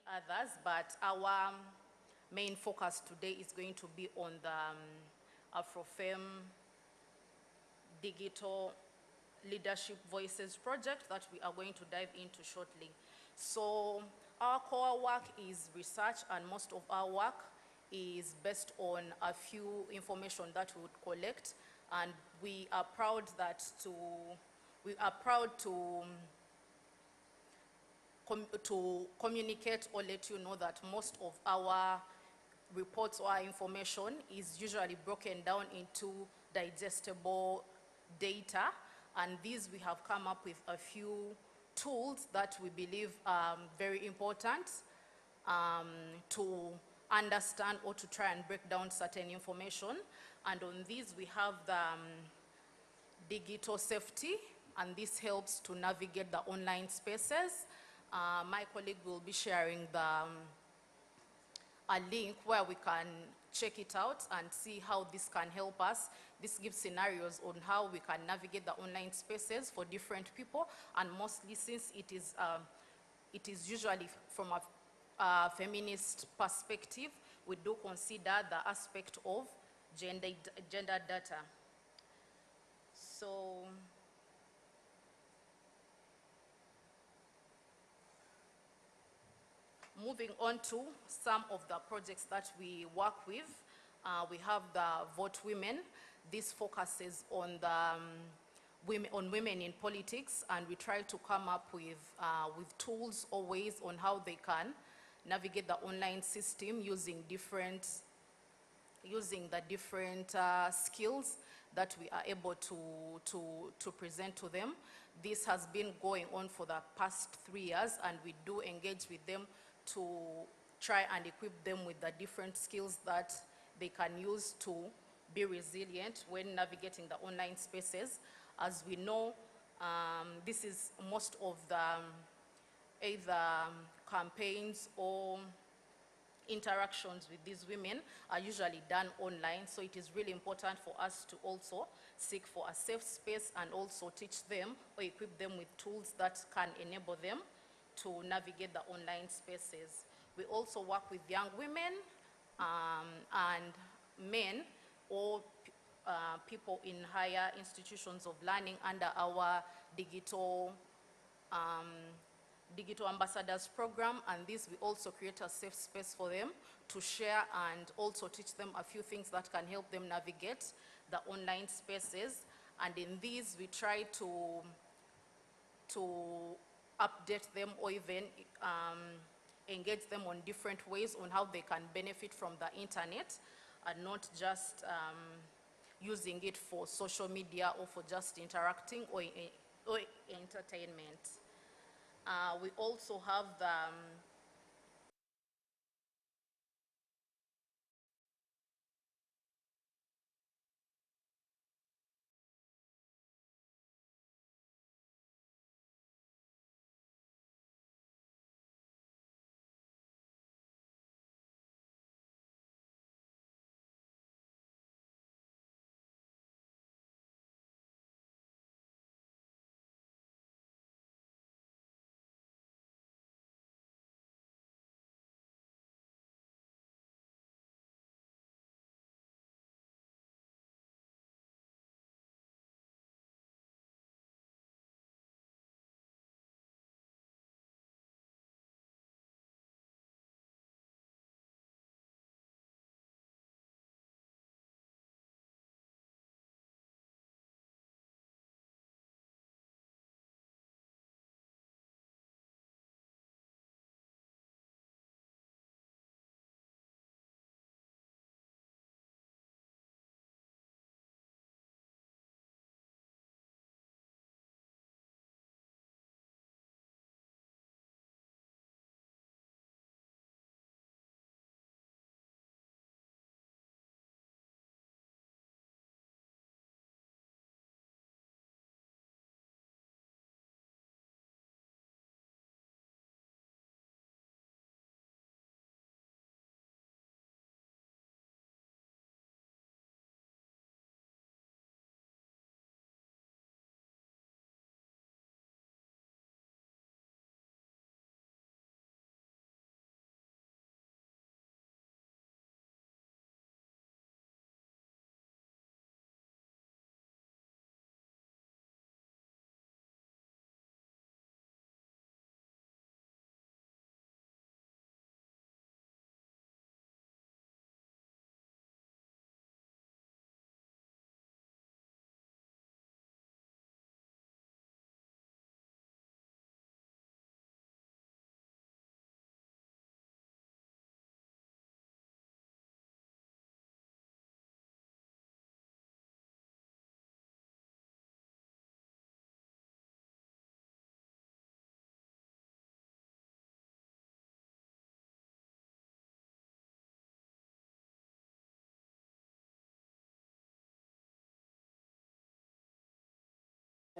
others, but our main focus today is going to be on the AfroFem Digital Leadership Voices project that we are going to dive into shortly. So our core work is research, and most of our work is based on a few information that we would collect, and we are proud to communicate or let you know that most of our reports or our information is usually broken down into digestible data, and these we have come up with a few tools that we believe are very important to understand or to try and break down certain information. And on these we have the digital safety, and this helps to navigate the online spaces. My colleague will be sharing a link where we can check it out and see how this can help us. This gives scenarios on how we can navigate the online spaces for different people, and mostly since it is usually from a feminist perspective, we do consider the aspect of gender data. So moving on to some of the projects that we work with, we have the Vote Women. This focuses on women in politics, and we try to come up with tools or ways on how they can navigate the online system using the different skills that we are able to present to them. This has been going on for the past 3 years, and we do engage with them to try and equip them with the different skills that they can use to be resilient when navigating the online spaces. As we know, this is most of the either campaigns or interactions with these women are usually done online, so it is really important for us to also seek for a safe space and also teach them or equip them with tools that can enable them to navigate the online spaces. We also work with young women and men or people in higher institutions of learning under our digital ambassadors program, and this we also create a safe space for them to share and also teach them a few things that can help them navigate the online spaces. And in these we try to update them or even engage them on different ways on how they can benefit from the internet, and not just using it for social media or for just interacting or entertainment. We also have the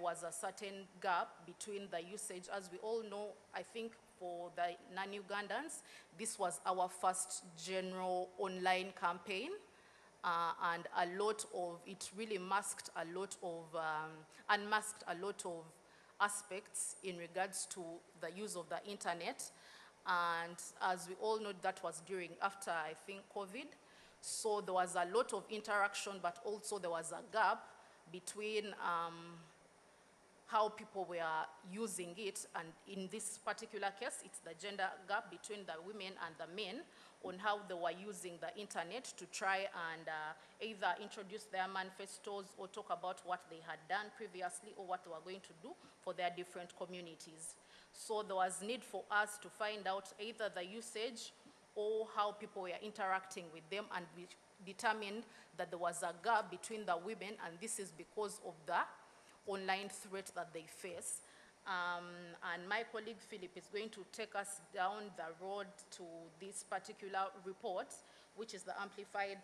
was a certain gap between the usage. As we all know, I think for the non-Ugandans, this was our first general online campaign. And a lot of, it really masked a lot of, unmasked a lot of aspects in regards to the use of the internet. And as we all know, that was after, I think, COVID. So there was a lot of interaction, but also there was a gap between how people were using it, and in this particular case, it's the gender gap between the women and the men on how they were using the internet to try and either introduce their manifestos or talk about what they had done previously or what they were going to do for their different communities. So there was need for us to find out either the usage or how people were interacting with them, and we determined that there was a gap between the women, and this is because of the online threat that they face. And my colleague Philip is going to take us down the road to this particular report, which is the Amplified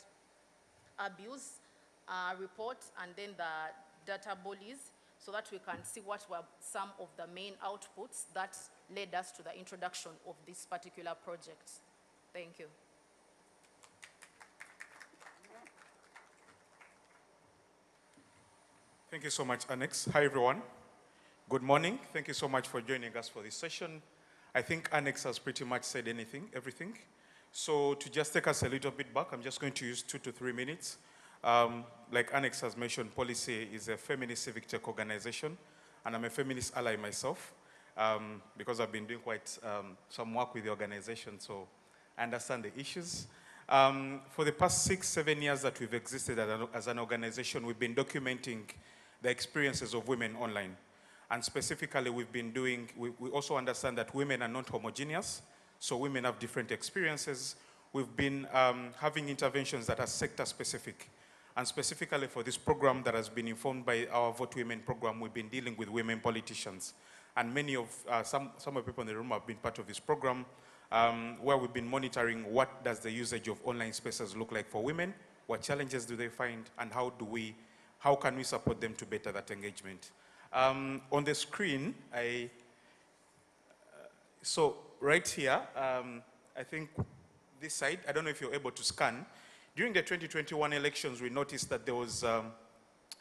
Abuse report, and then the data bullies, so that we can see what were some of the main outputs that led us to the introduction of this particular project. Thank you. Thank you so much, Annex. Hi, everyone. Good morning. Thank you so much for joining us for this session. I think Annex has pretty much said everything. So to just take us a little bit back, I'm just going to use 2 to 3 minutes. Like Annex has mentioned, Policy is a feminist civic tech organization, and I'm a feminist ally myself because I've been doing quite some work with the organization, so I understand the issues. For the past 6-7 years that we've existed as an organization, we've been documenting the experiences of women online. And specifically, we've been doing, we also understand that women are not homogeneous, so women have different experiences. We've been having interventions that are sector-specific. And specifically for this program that has been informed by our Vote Women program, we've been dealing with women politicians. And many of, some of the people in the room have been part of this program, where we've been monitoring what does the usage of online spaces look like for women, what challenges do they find, and how can we support them to better that engagement. On the screen, so right here, I think this side, I don't know if you're able to scan. During the 2021 elections, we noticed that there was,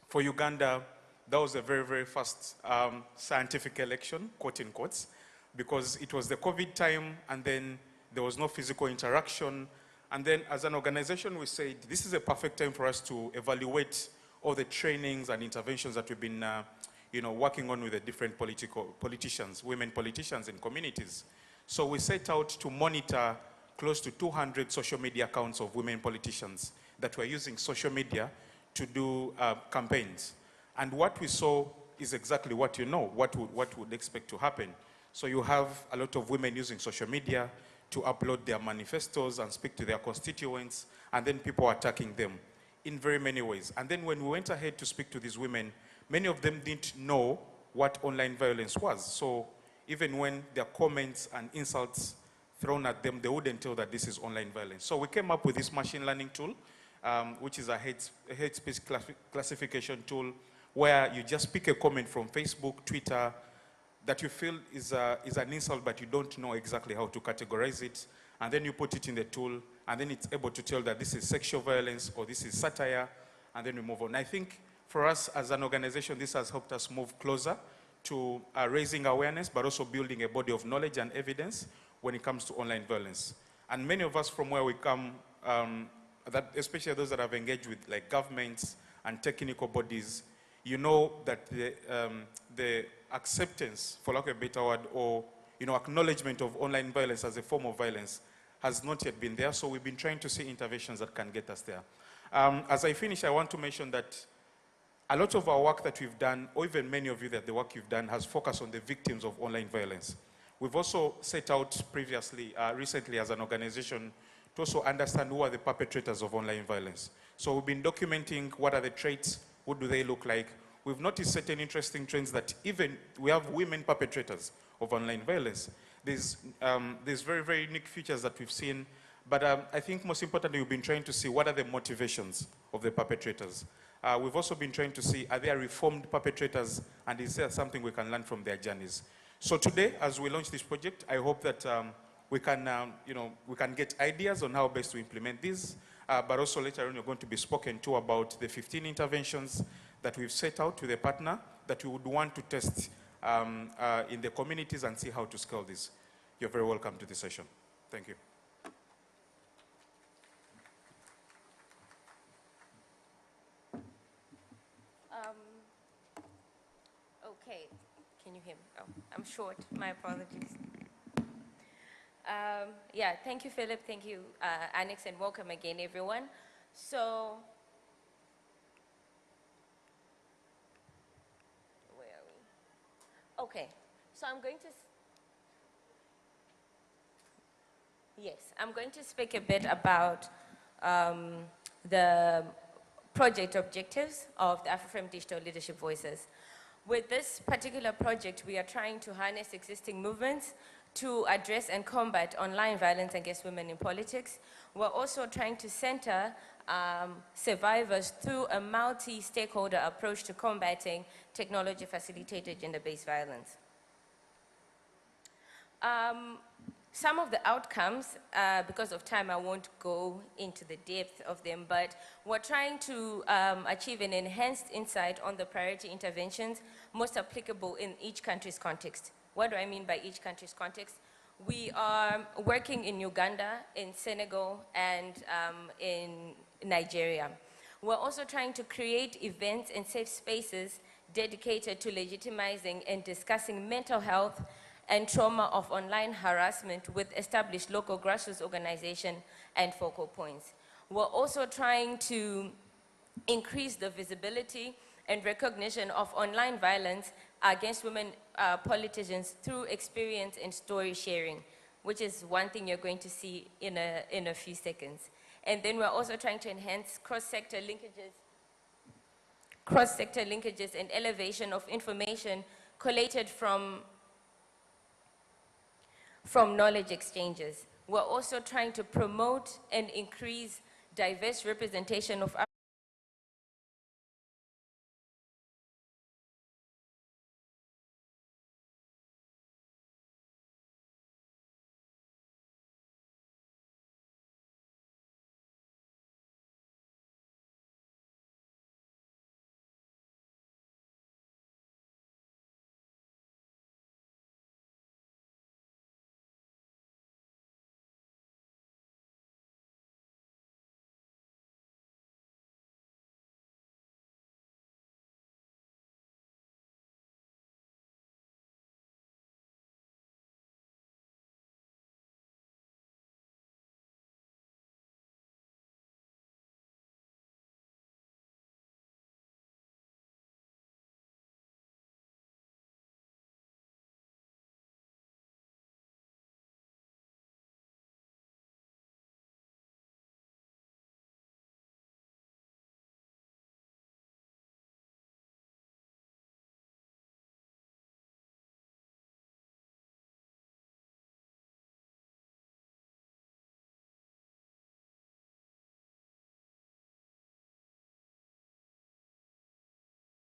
for Uganda, that was a very, very fast scientific election, quote in quotes, because it was the COVID time, and then there was no physical interaction. And then as an organization, we said, this is a perfect time for us to evaluate all the trainings and interventions that we've been working on with the different politicians, women politicians in communities. So we set out to monitor close to 200 social media accounts of women politicians that were using social media to do campaigns. And what we saw is exactly what what would expect to happen. So you have a lot of women using social media to upload their manifestos and speak to their constituents, and then people attacking them in very many ways. And then when we went ahead to speak to these women, many of them didn't know what online violence was. So even when their comments and insults thrown at them, they wouldn't tell that this is online violence. So we came up with this machine learning tool, which is a hate speech classification tool, where you just pick a comment from Facebook, Twitter, that you feel is an insult, but you don't know exactly how to categorize it. And then you put it in the tool, and then it's able to tell that this is sexual violence or this is satire, and then we move on. I think for us as an organization, this has helped us move closer to raising awareness, but also building a body of knowledge and evidence when it comes to online violence. And many of us from where we come, especially those that have engaged with like governments and technical bodies, you know that the acceptance, for lack of a better word, or acknowledgement of online violence as a form of violence has not yet been there. So we've been trying to see interventions that can get us there. As I finish, I want to mention that a lot of our work that we've done, or even many of you that the work you've done, has focused on the victims of online violence. We've also set out recently as an organization, to also understand who are the perpetrators of online violence. So we've been documenting what are the traits, what do they look like. We've noticed certain interesting trends that even we have women perpetrators of online violence. There's very, very unique features that we've seen But I think most importantly, we've been trying to see what are the motivations of the perpetrators. We've also been trying to see, are there reformed perpetrators, and is there something we can learn from their journeys? So today, as we launch this project, I hope that we can, we can get ideas on how best to implement these. But also later on, you're going to be spoken to about the 15 interventions that we've set out with a partner that we would want to test in the communities and see how to scale this. You're very welcome to this session. Thank you. Okay, can you hear me? Oh, I'm short, my apologies. Yeah, thank you, Philip. Thank you, Annex, and welcome again, everyone. So, where are we? Okay, so I'm going to, I'm going to speak a bit about the project objectives of the AfroFrame Digital Leadership Voices. With this particular project, we are trying to harness existing movements to address and combat online violence against women in politics. We're also trying to center survivors through a multi-stakeholder approach to combating technology-facilitated gender-based violence. Some of the outcomes, because of time, I won't go into the depth of them, but we're trying to achieve an enhanced insight on the priority interventions most applicable in each country's context. What do I mean by each country's context? We are working in Uganda, in Senegal, and in Nigeria. We're also trying to create events and safe spaces dedicated to legitimizing and discussing mental health and trauma of online harassment with established local grassroots organization and focal points. We're also trying to increase the visibility and recognition of online violence against women politicians through experience and story sharing, which is one thing you're going to see in a few seconds. And then we're also trying to enhance cross-sector linkages and elevation of information collated from knowledge exchanges. We're also trying to promote and increase diverse representation of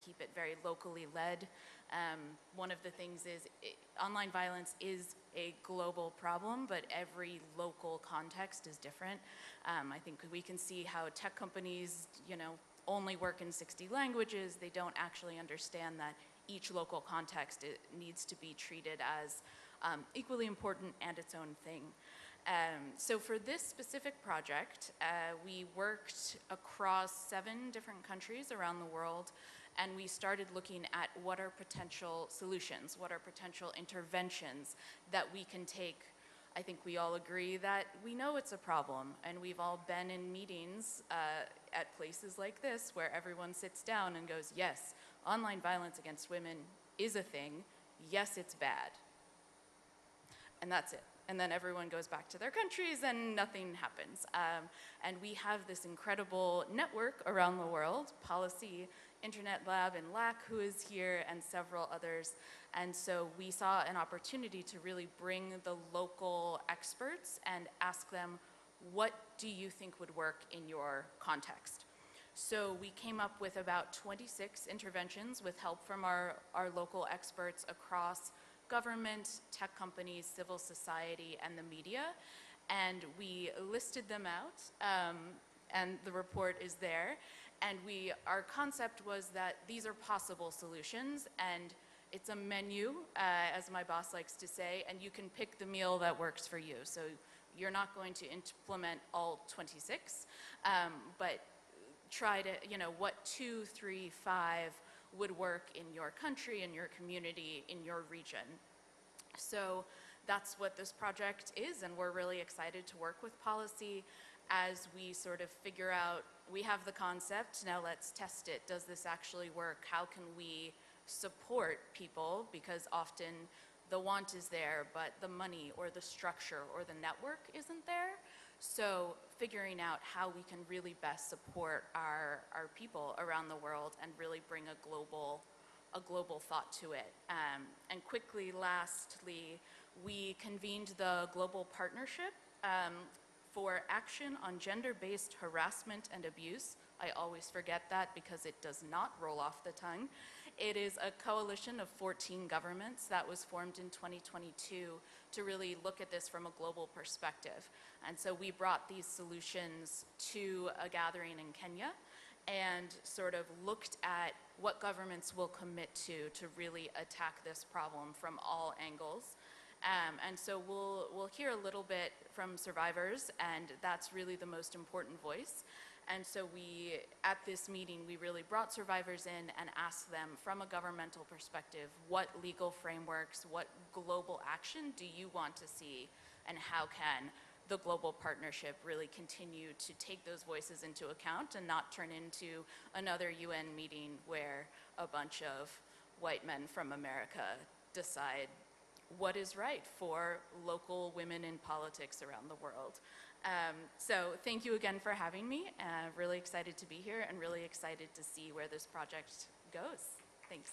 keep it very locally led. One of the things is online violence is a global problem, but every local context is different. I think we can see how tech companies, only work in 60 languages. They don't actually understand that each local context needs to be treated as equally important and its own thing. So for this specific project, we worked across 7 different countries around the world, and we started looking at what are potential solutions, what are potential interventions that we can take. I think we all agree that we know it's a problem, and we've all been in meetings at places like this where everyone sits down and goes, yes, online violence against women is a thing, yes, it's bad. And that's it. And then everyone goes back to their countries and nothing happens. And we have this incredible network around the world, Policy Internet Lab in LAC, who is here, and several others. And so we saw an opportunity to really bring the local experts and ask them, what do you think would work in your context? So we came up with about 26 interventions with help from our local experts across government, tech companies, civil society, and the media. And we listed them out, and the report is there. And our concept was that these are possible solutions, and it's a menu, as my boss likes to say, and you can pick the meal that works for you. So you're not going to implement all 26, but try to, what 2, 3, 5 would work in your country, in your community, in your region. So that's what this project is, and we're really excited to work with policy as we sort of figure out, we have the concept, now let's test it. Does this actually work? How can we support people? Because often the want is there, but the money or the structure or the network isn't there. So figuring out how we can really best support our people around the world and really bring a global thought to it. And quickly, lastly, we convened the Global Partnership for Action on Gender-Based Harassment and Abuse. I always forget that because it does not roll off the tongue. It is a coalition of 14 governments that was formed in 2022 to really look at this from a global perspective. And so we brought these solutions to a gathering in Kenya and sort of looked at what governments will commit to really attack this problem from all angles. And so we'll hear a little bit from survivors, and that's really the most important voice. And so at this meeting, we really brought survivors in and asked them from a governmental perspective, what legal frameworks, what global action do you want to see, and how can the global partnership really continue to take those voices into account and not turn into another UN meeting where a bunch of white men from America decide what is right for local women in politics around the world. So thank you again for having me. Really excited to be here and really excited to see where this project goes. Thanks.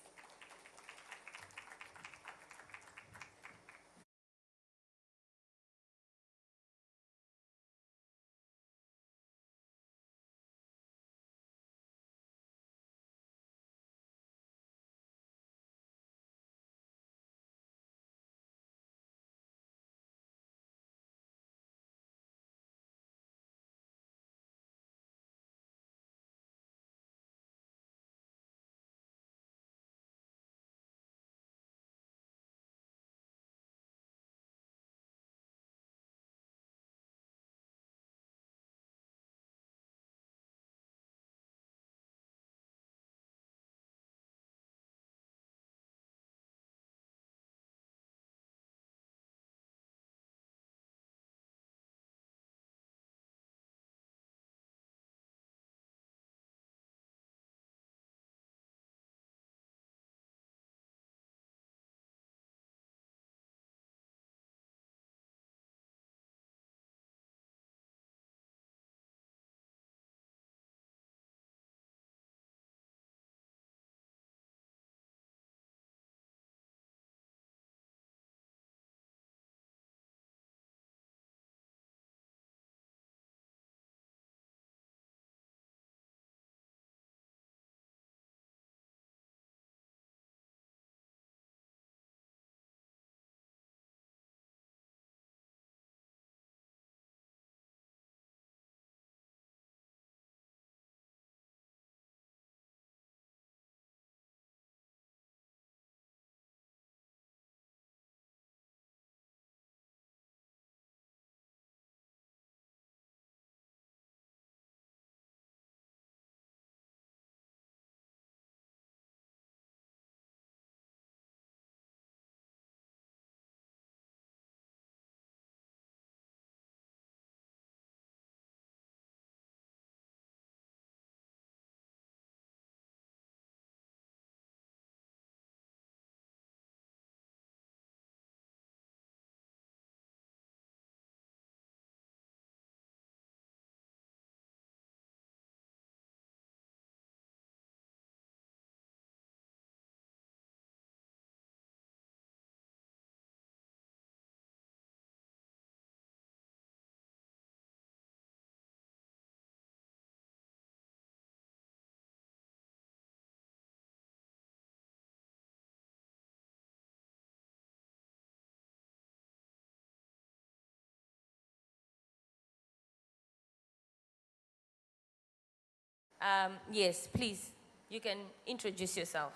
Yes, please, you can introduce yourself.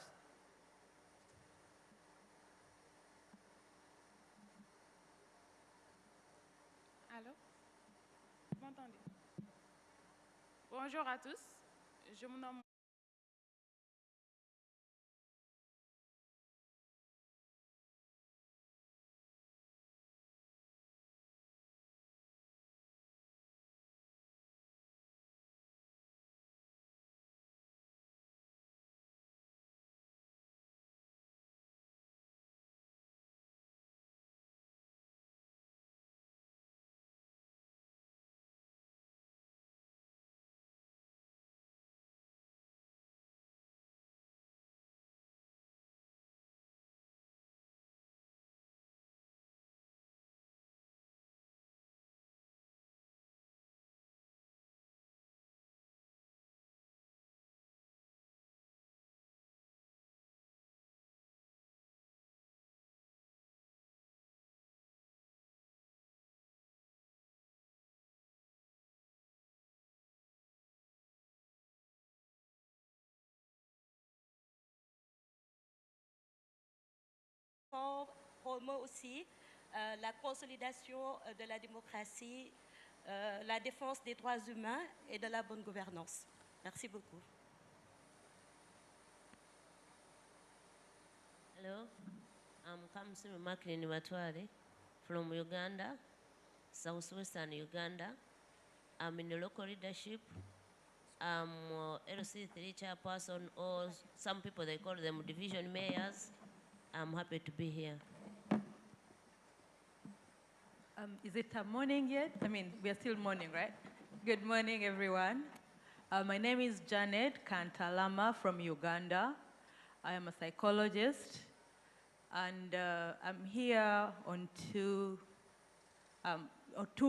Allô? Vous m'entendez? Bonjour à tous. Je me nomme Promeut aussi la consolidation de la démocratie, la défense des droits humains et de la bonne gouvernance. Merci beaucoup. Hello, I'm Kamsimu Maklin Watware from Uganda, southwestern Uganda. I'm in the local leadership. I'm LC3 chairperson, or some people they call them division mayors. I'm happy to be here. Is it morning yet? I mean, we are still morning, right? Good morning, everyone. My name is Janet Kantalama from Uganda. I am a psychologist, and I'm here on two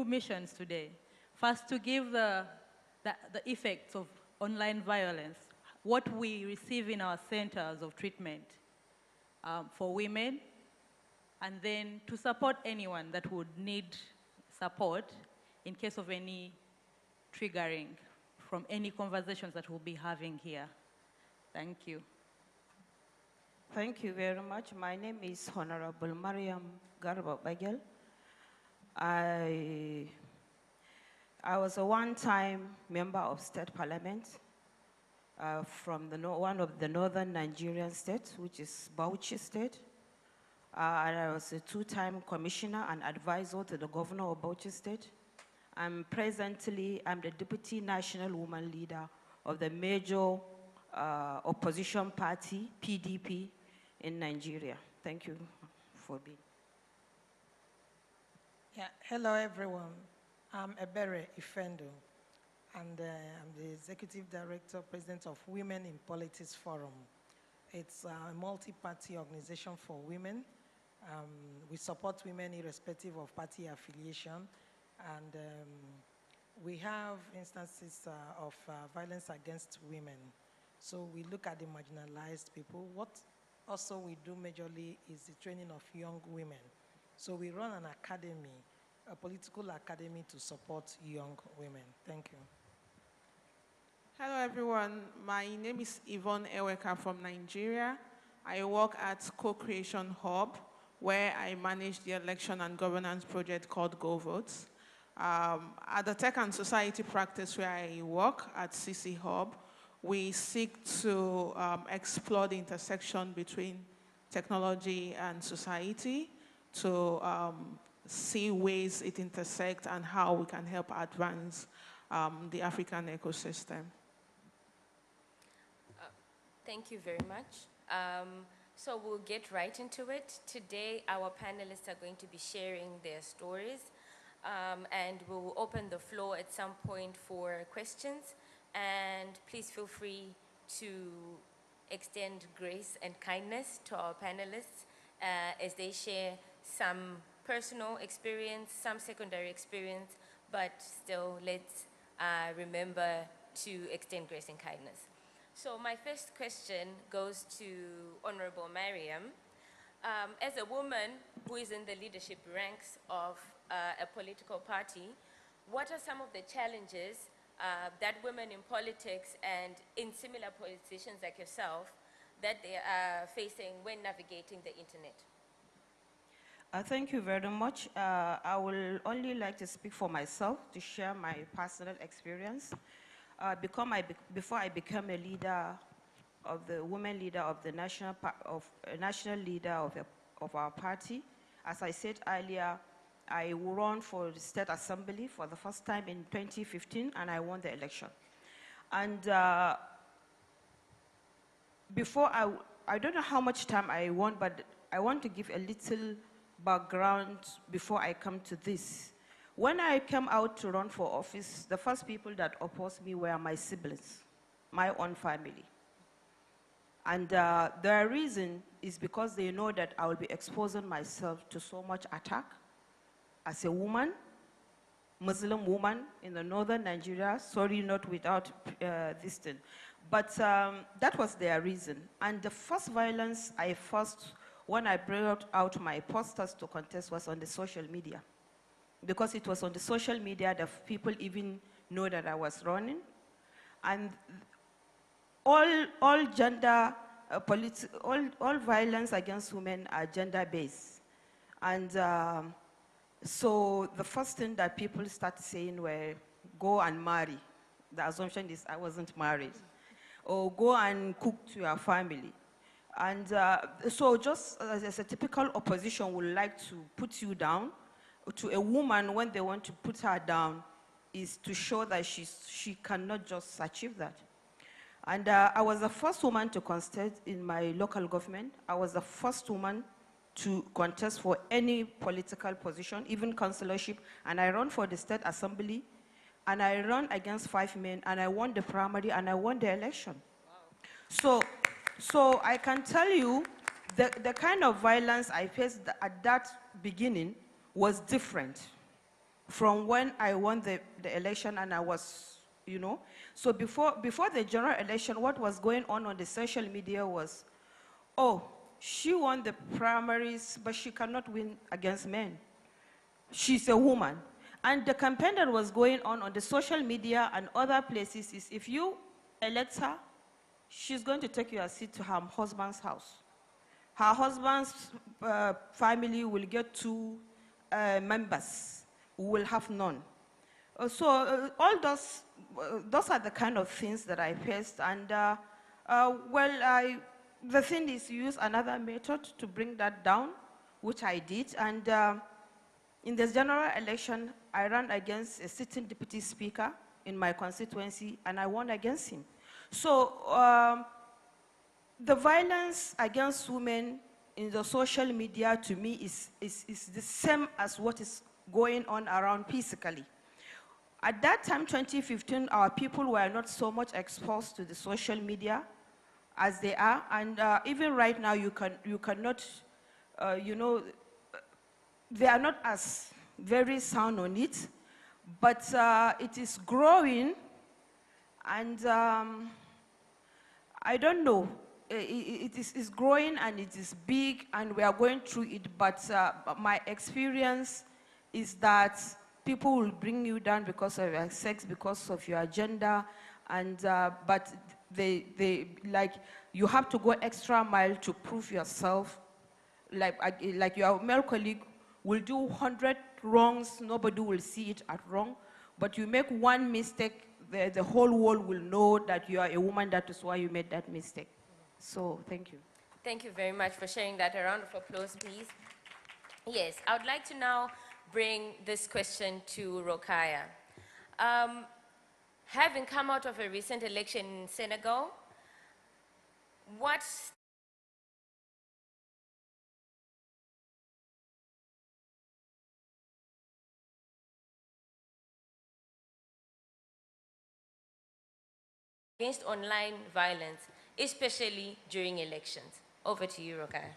missions today. First, to give the effects of online violence, what we receive in our centers of treatment for women, and then to support anyone that would need support in case of any triggering from any conversations that we'll be having here. Thank you. Thank you very much. My name is Honorable Mariam Garba Bagel. I was a one-time member of State Parliament from one of the northern Nigerian states, which is Bauchi State. And I was a two-time commissioner and advisor to the governor of Bauchi State. I'm the deputy national woman leader of the major opposition party, PDP, in Nigeria. Thank you for being. Yeah, hello everyone. I'm Ebere Ifendo, and I'm the Executive Director, President of Women in Politics Forum. It's a multi-party organization for women. We support women irrespective of party affiliation, and we have instances of violence against women. So we look at the marginalized people. What also we do majorly is the training of young women. So we run an academy, a political academy to support young women. Thank you. Hello everyone, my name is Yvonne Eweka from Nigeria. I work at Co-Creation Hub, where I manage the election and governance project called GoVotes. At the Tech and Society practice where I work at CC Hub, we seek to explore the intersection between technology and society to see ways it intersects and how we can help advance the African ecosystem. Thank you very much. So we'll get right into it. Today, our panelists are going to be sharing their stories, and we'll open the floor at some point for questions. And please feel free to extend grace and kindness to our panelists as they share some personal experience, some secondary experience, but still let's remember to extend grace and kindness. So my first question goes to Honorable Mariam. As a woman who is in the leadership ranks of a political party, what are some of the challenges that women in politics and in similar positions like yourself, that they are facing when navigating the internet? Thank you very much. I will only like to speak for myself, to share my personal experience. Before I became a leader of the women leader of the national leader of our party, as I said earlier, I ran for the State Assembly for the first time in 2015, and I won the election. And before I don't know how much time I won, but I want to give a little background before I come to this. When I came out to run for office, the first people that opposed me were my siblings, my own family. And their reason is because they know that I will be exposing myself to so much attack as a woman, Muslim woman in the northern Nigeria, sorry, not without this thing. But that was their reason. And the first violence when I brought out my posters to contest was on the social media. Because it was on the social media that people even know that I was running. And all gender, all violence against women are gender-based. And so the first thing that people started saying were, go and marry. The assumption is I wasn't married. Or go and cook to your family. And so just as a typical opposition would like to put you down, to a woman when they want to put her down is to show that she cannot just achieve that. And I was the first woman to contest in my local government. I was the first woman to contest for any political position, even councillorship, and I ran for the State Assembly, and I ran against 5 men, and I won the primary, and I won the election. Wow. So I can tell you the kind of violence I faced at that beginning was different from when I won the election and I was, you know. So before the general election, what was going on the social media was, oh, she won the primaries, but she cannot win against men. She's a woman. And the campaign that was going on the social media and other places is if you elect her, she's going to take your seat to her husband's house. Her husband's family will get 2 members, who will have none. So all those are the kind of things that I faced. And the thing is to use another method to bring that down, which I did. And in this general election, I ran against a sitting deputy speaker in my constituency, and I won against him. So the violence against women in the social media, to me, is the same as what is going on around physically. At that time, 2015, our people were not so much exposed to the social media as they are, and even right now, you cannot, you know, they are not as very sound on it, but it is growing, and I don't know. It is growing and it is big and we are going through it, but my experience is that people will bring you down because of your sex, because of your gender, and but they like, you have to go extra mile to prove yourself. Like your male colleague will do 100 wrongs, nobody will see it as wrong, but you make one mistake, the whole world will know that you are a woman, that is why you made that mistake. So, thank you. Thank you very much for sharing that. A round of applause, please. Yes, I would like to now bring this question to Rokaya. Having come out of a recent election in Senegal, what against online violence, especially during elections? Over to you, Rokaya.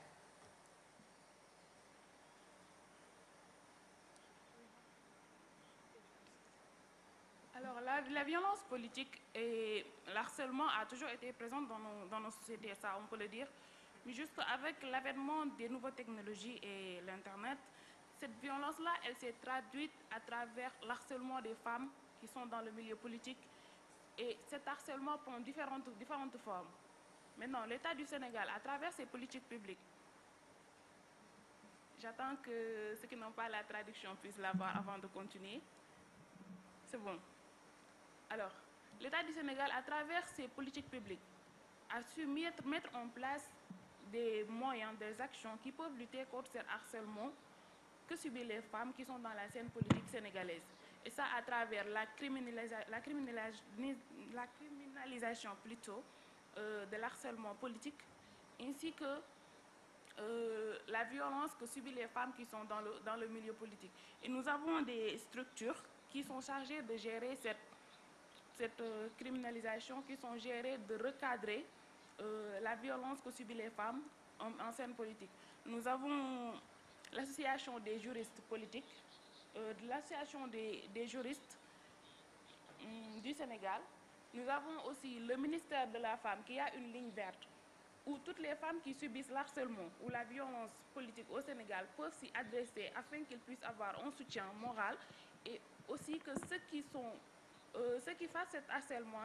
Alors, la violence politique et l'harcèlement a toujours été présent dans nos sociétés, ça on peut le dire. Mais juste avec l'avènement des nouvelles technologies et l'Internet, cette violence-là, elle s'est traduite à travers l'harcèlement des femmes qui sont dans le milieu politique. Et cet harcèlement prend différentes formes. Maintenant, l'État du Sénégal, à travers ses politiques publiques, j'attends que ceux qui n'ont pas la traduction puissent l'avoir avant de continuer. C'est bon. Alors, l'État du Sénégal, à travers ses politiques publiques, a su mettre en place des moyens, des actions qui peuvent lutter contre ce harcèlement que subissent les femmes qui sont dans la scène politique sénégalaise. Et ça à travers la criminalisation plutôt de l'harcèlement politique, ainsi que la violence que subissent les femmes qui sont dans le milieu politique. Et nous avons des structures qui sont chargées de gérer cette criminalisation, qui sont gérées de recadrer la violence que subissent les femmes en scène politique. Nous avons l'association des juristes politiques, l'association des juristes du Sénégal. Nous avons aussi le ministère de la Femme qui a une ligne verte où toutes les femmes qui subissent l'harcèlement ou la violence politique au Sénégal peuvent s'y adresser afin qu'ils puissent avoir un soutien moral et aussi que ceux qui fassent cet harcèlement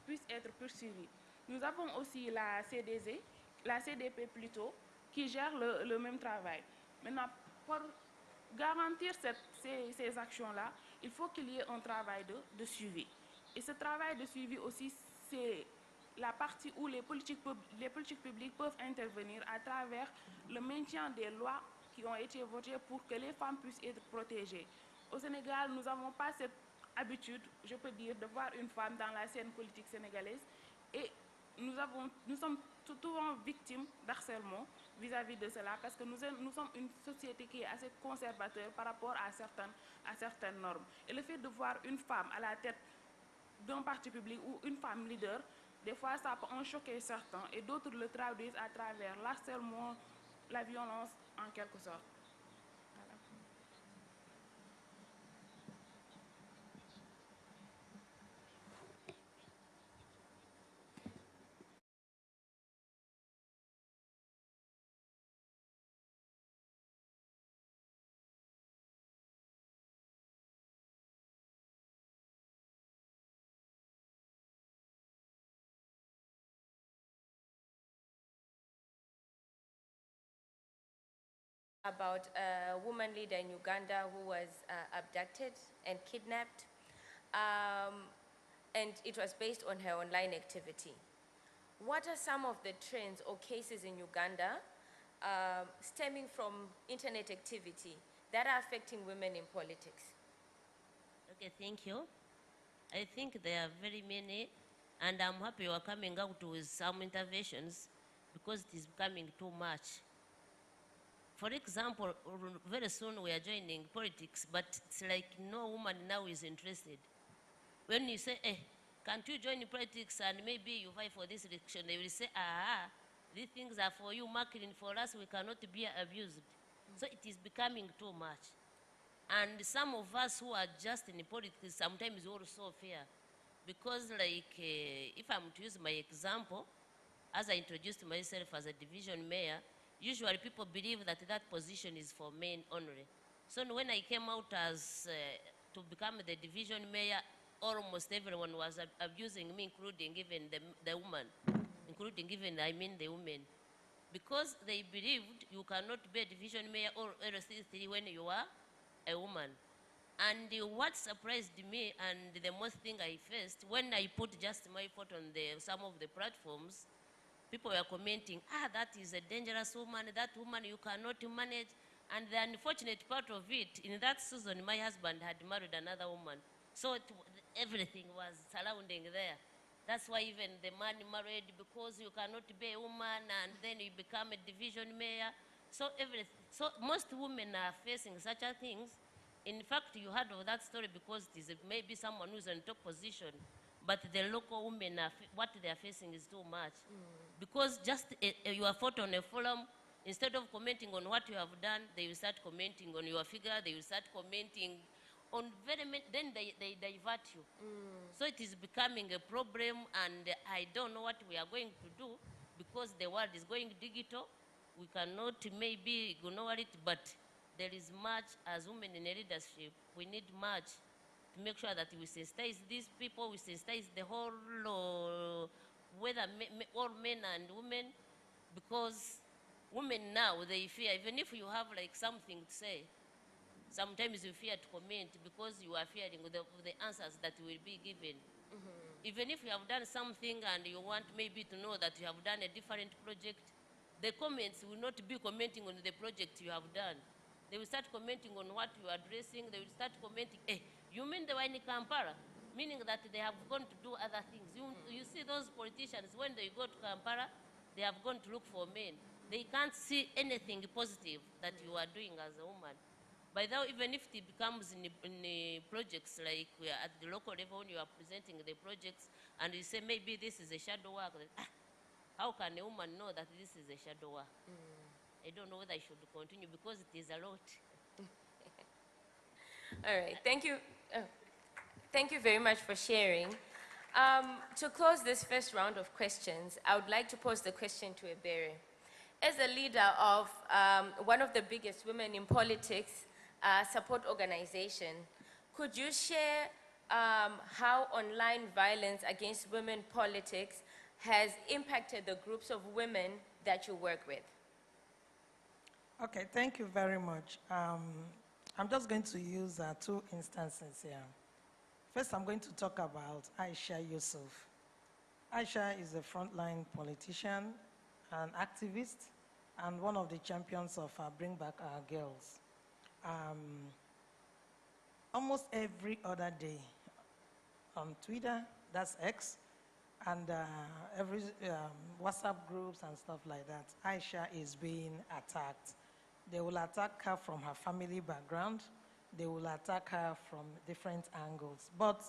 puissent être poursuivis. Nous avons aussi la CDP plutôt, qui gère le même travail. Maintenant, pour garantir ces actions-là, il faut qu'il y ait un travail de suivi. Et ce travail de suivi aussi, c'est la partie où les politiques publiques peuvent intervenir à travers le maintien des lois qui ont été votées pour que les femmes puissent être protégées. Au Sénégal, nous n'avons pas cette habitude, je peux dire, de voir une femme dans la scène politique sénégalaise et nous sommes souvent victimes d'harcèlement vis-à-vis de cela parce que nous sommes une société qui est assez conservateur par rapport à certaines normes. Et le fait de voir une femme à la tête d'un parti public ou une femme leader, des fois ça peut en choquer certains et d'autres le traduisent à travers l'harcèlement, la violence en quelque sorte. Voilà. About a woman leader in Uganda who was abducted and kidnapped, and it was based on her online activity. What are some of the trends or cases in Uganda stemming from internet activity that are affecting women in politics? Okay, thank you. I think there are very many, and I'm happy you are coming out with some interventions because it is becoming too much. For example, very soon we are joining politics, but it's like no woman now is interested. When you say, can't you join politics and maybe you fight for this election, they will say, these things are for you, marketing for us, we cannot be abused. So it is becoming too much. And some of us who are just in politics sometimes also fear. Because if I'm to use my example, as I introduced myself as a division mayor, usually people believe that that position is for men only. So when I came out as to become the division mayor, almost everyone was abusing me, including even the woman, including even, the women. Because they believed you cannot be a division mayor or LC3 when you are a woman. And what surprised me, and the most thing I faced, when I put just my photo on some of the platforms, people were commenting, that is a dangerous woman, that woman you cannot manage. And the unfortunate part of it, in that season, my husband had married another woman. So everything was surrounding there. That's why even the man married, because you cannot be a woman and then you become a division mayor. So most women are facing such a things. In fact, you heard of that story because it is maybe someone who's in top position, but the local women, what they are facing is too much. Because just your photo on a forum, instead of commenting on what you have done, they will start commenting on your figure, they will start commenting on then they divert you. So it is becoming a problem, and I don't know what we are going to do because the world is going digital. We cannot maybe ignore it, but there is much as women in leadership. We need much to make sure that we sensitize these people, we sensitize the whole, whether all men and women, because women now, they fear, even if you have like something to say, sometimes you fear to comment because you are fearing the answers that will be given. Even if you have done something and you want maybe to know that you have done a different project, the comments will not be commenting on the project you have done. They will start commenting on what you are addressing. They will start commenting, you mean the one in Kampala? Meaning that they have gone to do other things. You see those politicians, when they go to Kampala, they have gone to look for men. They can't see anything positive that you are doing as a woman. By the way, even if it becomes in projects like we are at the local level, when you are presenting the projects and you say maybe this is a shadow work, how can a woman know that this is a shadow work? I don't know whether I should continue because it is a lot. All right, thank you. Thank you very much for sharing. To close this first round of questions, I would like to pose the question to Ebere. As a leader of one of the biggest women in politics support organization, could you share how online violence against women politics has impacted the groups of women that you work with? Okay, thank you very much. I'm just going to use 2 instances here. First, I'm going to talk about Aisha Yusuf. Aisha is a frontline politician, an activist, and one of the champions of Bring Back Our Girls. Almost every other day on Twitter, that's X, and every WhatsApp groups and stuff like that, Aisha is being attacked. They will attack her from her family background. They will attack her from different angles. But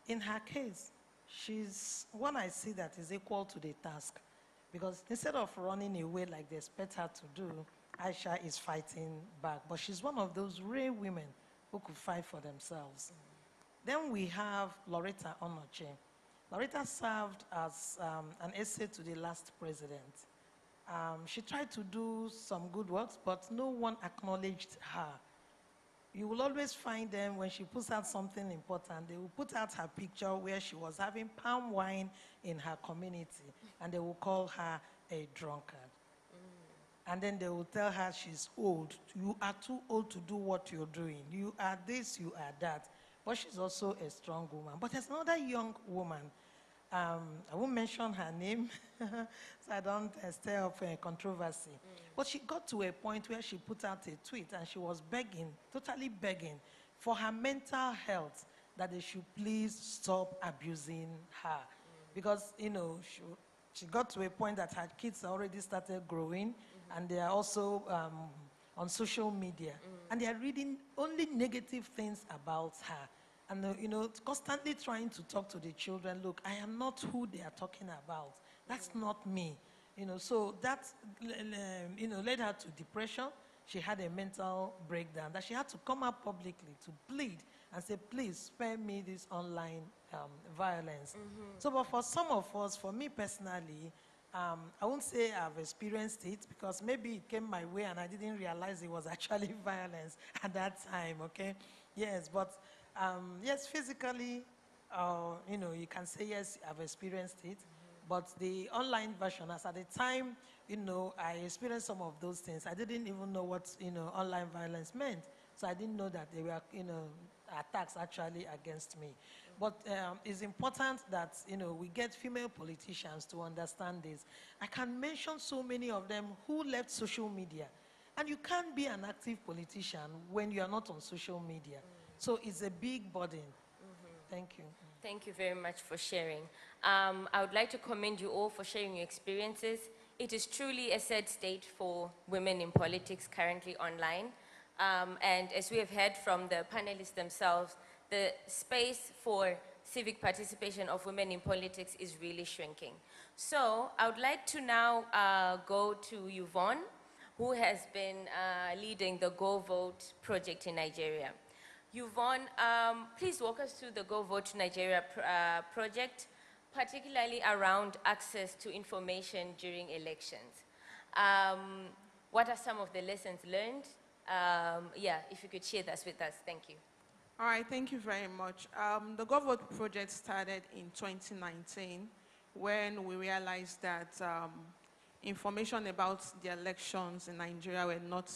in her case, she's one I see that is equal to the task. Because instead of running away like they expect her to do, Aisha is fighting back. But she's one of those rare women who could fight for themselves. Then we have Loretta Onoche. Loretta served as an essay to the last president. She tried to do some good works, but no one acknowledged her. You will always find them when she puts out something important, they will put out her picture where she was having palm wine in her community, and they will call her a drunkard. And then they will tell her she's old. You are too old to do what you're doing. You are this, you are that. But she's also a strong woman. But there's another young woman. I won't mention her name, so I don't stir up a controversy. But she got to a point where she put out a tweet and she was begging, totally begging, for her mental health, that they should please stop abusing her. Because, you know, she got to a point that her kids already started growing, and they are also on social media. And they are reading only negative things about her. And, you know, constantly trying to talk to the children, look, I am not who they are talking about. That's not me. You know, so that, you know, led her to depression. She had a mental breakdown that she had to come out publicly to plead and say, please spare me this online violence. So, but for some of us, for me personally, I won't say I've experienced it because maybe it came my way and I didn't realize it was actually violence at that time, okay? Yes, but yes, physically, you know, you can say, yes, I've experienced it. But the online version, as at the time, you know, I experienced some of those things. I didn't even know what, you know, online violence meant. So I didn't know that they were, you know, attacks actually against me. But it's important that, you know, we get female politicians to understand this. I can mention so many of them who left social media. And you can't be an active politician when you are not on social media. So it's a big burden. Thank you. Thank you very much for sharing. I would like to commend you all for sharing your experiences. It is truly a sad state for women in politics currently online. And as we have heard from the panelists themselves, the space for civic participation of women in politics is really shrinking. So I would like to now go to Yvonne, who has been leading the Go Vote project in Nigeria. Yvonne, please walk us through the Go Vote Nigeria project, particularly around access to information during elections. What are some of the lessons learned? Yeah, if you could share that with us, thank you. All right, thank you very much. The GovVote project started in 2019 when we realized that information about the elections in Nigeria were not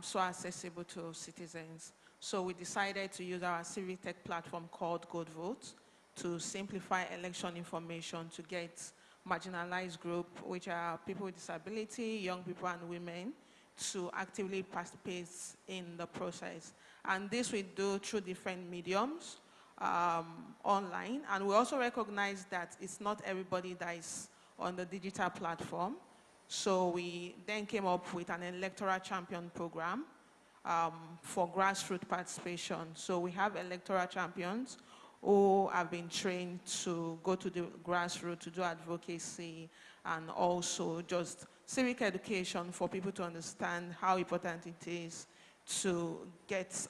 so accessible to citizens. So we decided to use our civic tech platform called GovVote to simplify election information to get marginalized group, which are people with disability, young people and women, to actively participate in the process. And this we do through different mediums online. And we also recognize that it's not everybody that is on the digital platform. So we then came up with an electoral champion program for grassroots participation. So we have electoral champions who have been trained to go to the grassroots to do advocacy and also just civic education for people to understand how important it is to get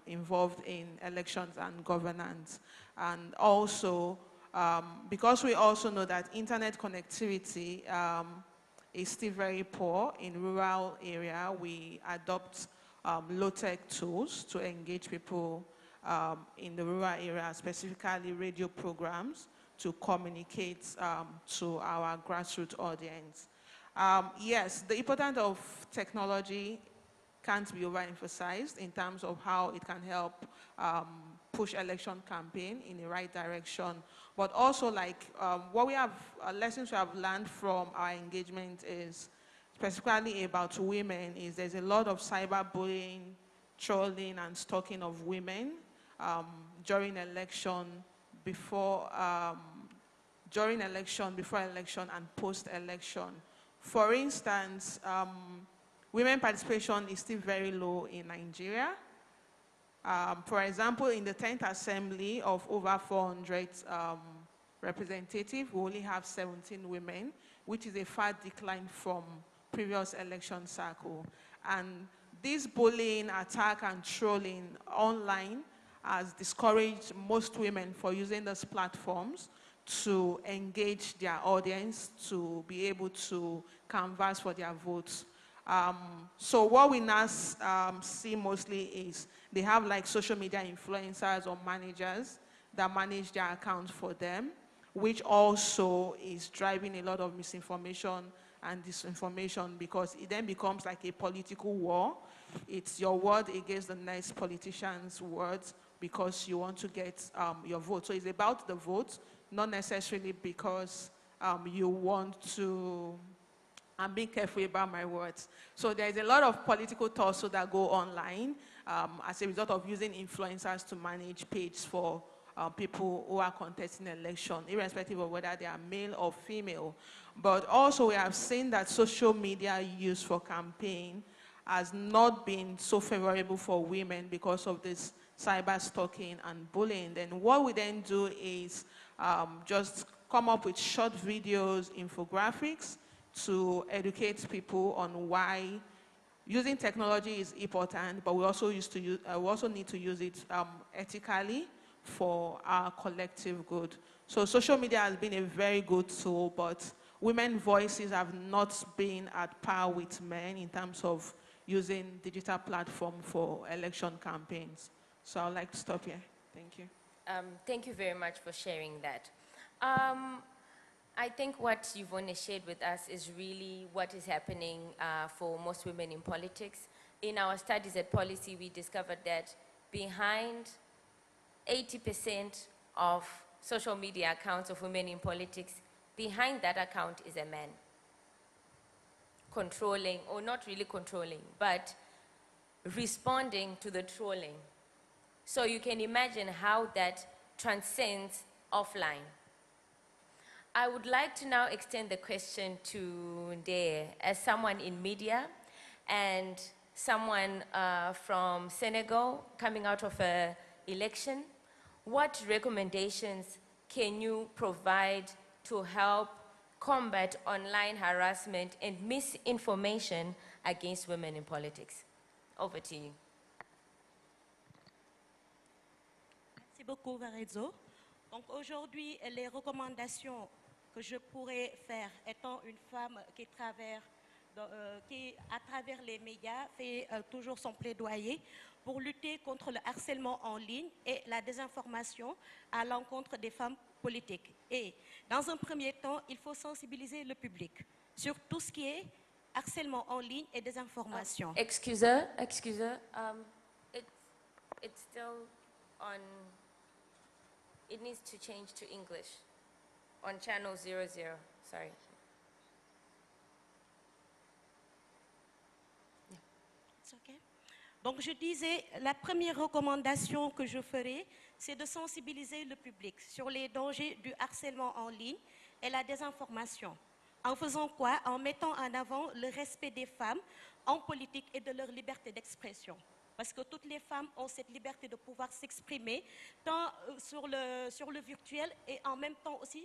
involved in elections and governance. And also, because we also know that internet connectivity is still very poor in rural area, we adopt low-tech tools to engage people in the rural area, specifically radio programs, to communicate to our grassroots audience. Yes, the importance of technology can't be overemphasized in terms of how it can help push election campaign in the right direction. But also, like, what we have, lessons we have learned from our engagement is, specifically about women, is there's a lot of cyberbullying, trolling, and stalking of women during election, before election, and post-election. For instance, women participation is still very low in Nigeria. For example, in the 10th Assembly of over 400 representatives, we only have 17 women, which is a far decline from previous election cycle. And this bullying, attack, and trolling online has discouraged most women for using those platforms to engage their audience, to be able to canvass for their votes. So what we now see mostly is they have like social media influencers or managers that manage their accounts for them, which also is driving a lot of misinformation and disinformation, because it then becomes like a political war. It's your word against the next politician's words because you want to get your vote. So it's about the vote, not necessarily because you want to, I'm being careful about my words. So there's a lot of political talks that go online as a result of using influencers to manage pages for people who are contesting election, irrespective of whether they are male or female. But also we have seen that social media use for campaign has not been so favorable for women because of this cyber stalking and bullying. Then what we then do is just come up with short videos, infographics, to educate people on why using technology is important, but we also need to use it ethically for our collective good. So social media has been a very good tool, but women's voices have not been at par with men in terms of using digital platform for election campaigns. So I'd like to stop here. Thank you. Thank you very much for sharing that. I think what you've only shared with us is really what is happening for most women in politics. In our studies at Policy, we discovered that behind 80% of social media accounts of women in politics, behind that account is a man. Controlling, or not really controlling, but responding to the trolling. So you can imagine how that transcends offline. I would like to now extend the question to Ndeye, as someone in media and someone from Senegal coming out of an election. What recommendations can you provide to help combat online harassment and misinformation against women in politics? Over to you. Merci beaucoup, Varezo. Donc aujourd'hui, les recommandations que je pourrais faire, étant une femme qui traverse qui, à travers les médias, fait toujours son plaidoyer pour lutter contre le harcèlement en ligne et la désinformation à l'encontre des femmes politiques. Et dans un premier temps, il faut sensibiliser le public sur tout ce qui est harcèlement en ligne et désinformation. Excusez, it's still on, it needs to change to English on channel 00, sorry. It's okay. Donc je disais, la première recommandation que je ferai, c'est de sensibiliser le public sur les dangers du harcèlement en ligne et la désinformation. En faisant quoi? En mettant en avant le respect des femmes en politique et de leur liberté d'expression. Parce que toutes les femmes ont cette liberté de pouvoir s'exprimer tant sur le virtuel et en même temps aussi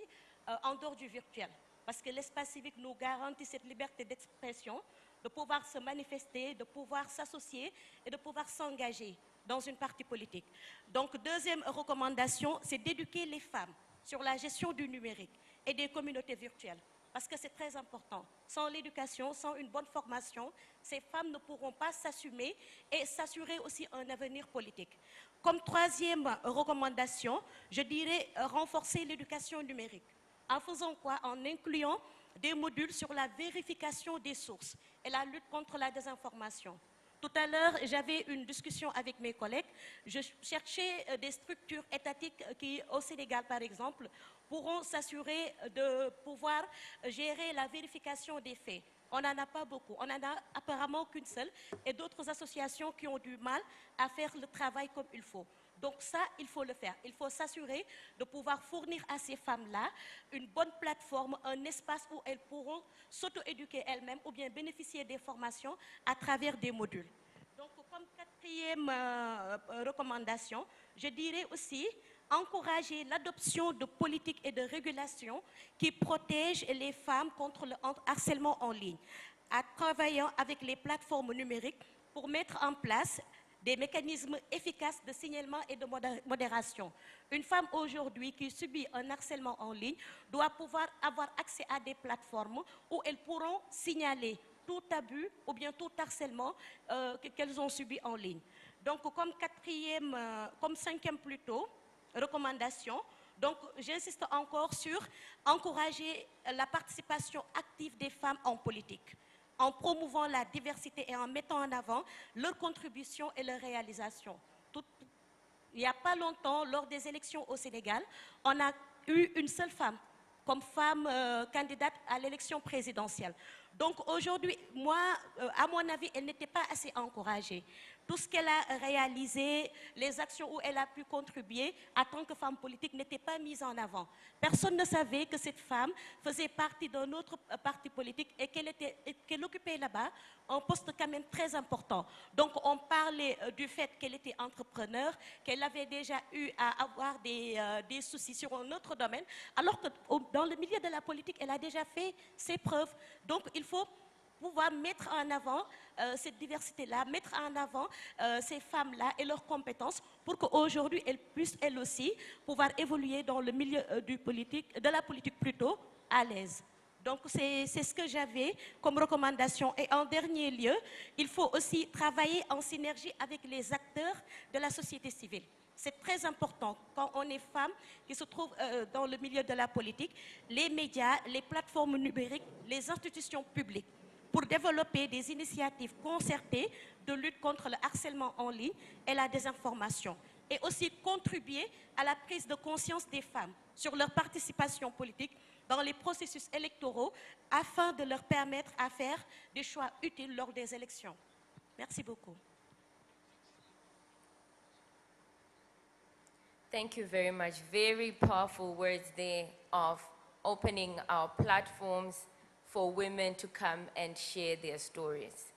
en dehors du virtuel. Parce que l'espace civique nous garantit cette liberté d'expression, de pouvoir se manifester, de pouvoir s'associer et de pouvoir s'engager dans une partie politique. Donc, deuxième recommandation, c'est d'éduquer les femmes sur la gestion du numérique et des communautés virtuelles. Parce que c'est très important. Sans l'éducation, sans une bonne formation, ces femmes ne pourront pas s'assumer et s'assurer aussi un avenir politique. Comme troisième recommandation, je dirais renforcer l'éducation numérique. En faisant quoi? En incluant des modules sur la vérification des sources et la lutte contre la désinformation. Tout à l'heure, j'avais une discussion avec mes collègues. Je cherchais des structures étatiques qui, au Sénégal par exemple, pourront s'assurer de pouvoir gérer la vérification des faits. On n'en a pas beaucoup. On n'en a apparemment qu'une seule et d'autres associations qui ont du mal à faire le travail comme il faut. Donc ça, il faut le faire. Il faut s'assurer de pouvoir fournir à ces femmes-là une bonne plateforme, un espace où elles pourront s'auto-éduquer elles-mêmes ou bien bénéficier des formations à travers des modules. Donc, comme quatrième recommandation, je dirais aussi encourager l'adoption de politiques et de régulations qui protègent les femmes contre le harcèlement en ligne, en travaillant avec les plateformes numériques pour mettre en place des mécanismes efficaces de signalement et de modération. Une femme aujourd'hui qui subit un harcèlement en ligne doit pouvoir avoir accès à des plateformes où elles pourront signaler tout abus ou bien tout harcèlement qu'elles ont subi en ligne. Donc, comme cinquième plutôt, recommandation, donc j'insiste encore sur encourager la participation active des femmes en politique, en promouvant la diversité et en mettant en avant leurs contributions et leurs réalisations. Il n'y a pas longtemps, lors des élections au Sénégal, on a eu une seule femme comme femme candidate à l'élection présidentielle. Donc aujourd'hui, moi, à mon avis, elle n'était pas assez encouragée. Tout ce qu'elle a réalisé, les actions où elle a pu contribuer en tant que femme politique n'étaient pas mises en avant. Personne ne savait que cette femme faisait partie d'un autre parti politique et qu'elle occupait là-bas un poste quand même très important. Donc on parlait du fait qu'elle était entrepreneur, qu'elle avait déjà eu à avoir des soucis sur un autre domaine, alors que dans le milieu de la politique, elle a déjà fait ses preuves. Donc il faut pouvoir mettre en avant cette diversité-là, mettre en avant ces femmes-là et leurs compétences pour qu'aujourd'hui, elles puissent, elles aussi, pouvoir évoluer dans le milieu de la politique plutôt à l'aise. Donc, c'est ce que j'avais comme recommandation. Et en dernier lieu, il faut aussi travailler en synergie avec les acteurs de la société civile. C'est très important quand on est femme qui se trouve dans le milieu de la politique, les médias, les plateformes numériques, les institutions publiques, pour développer des initiatives concertées de lutte contre le harcèlement en ligne et la désinformation. Et aussi contribuer à la prise de conscience des femmes sur leur participation politique dans les processus électoraux afin de leur permettre à faire des choix utiles lors des élections. Merci beaucoup. Thank you very much. Very powerful words there of opening our platforms for women to come and share their stories.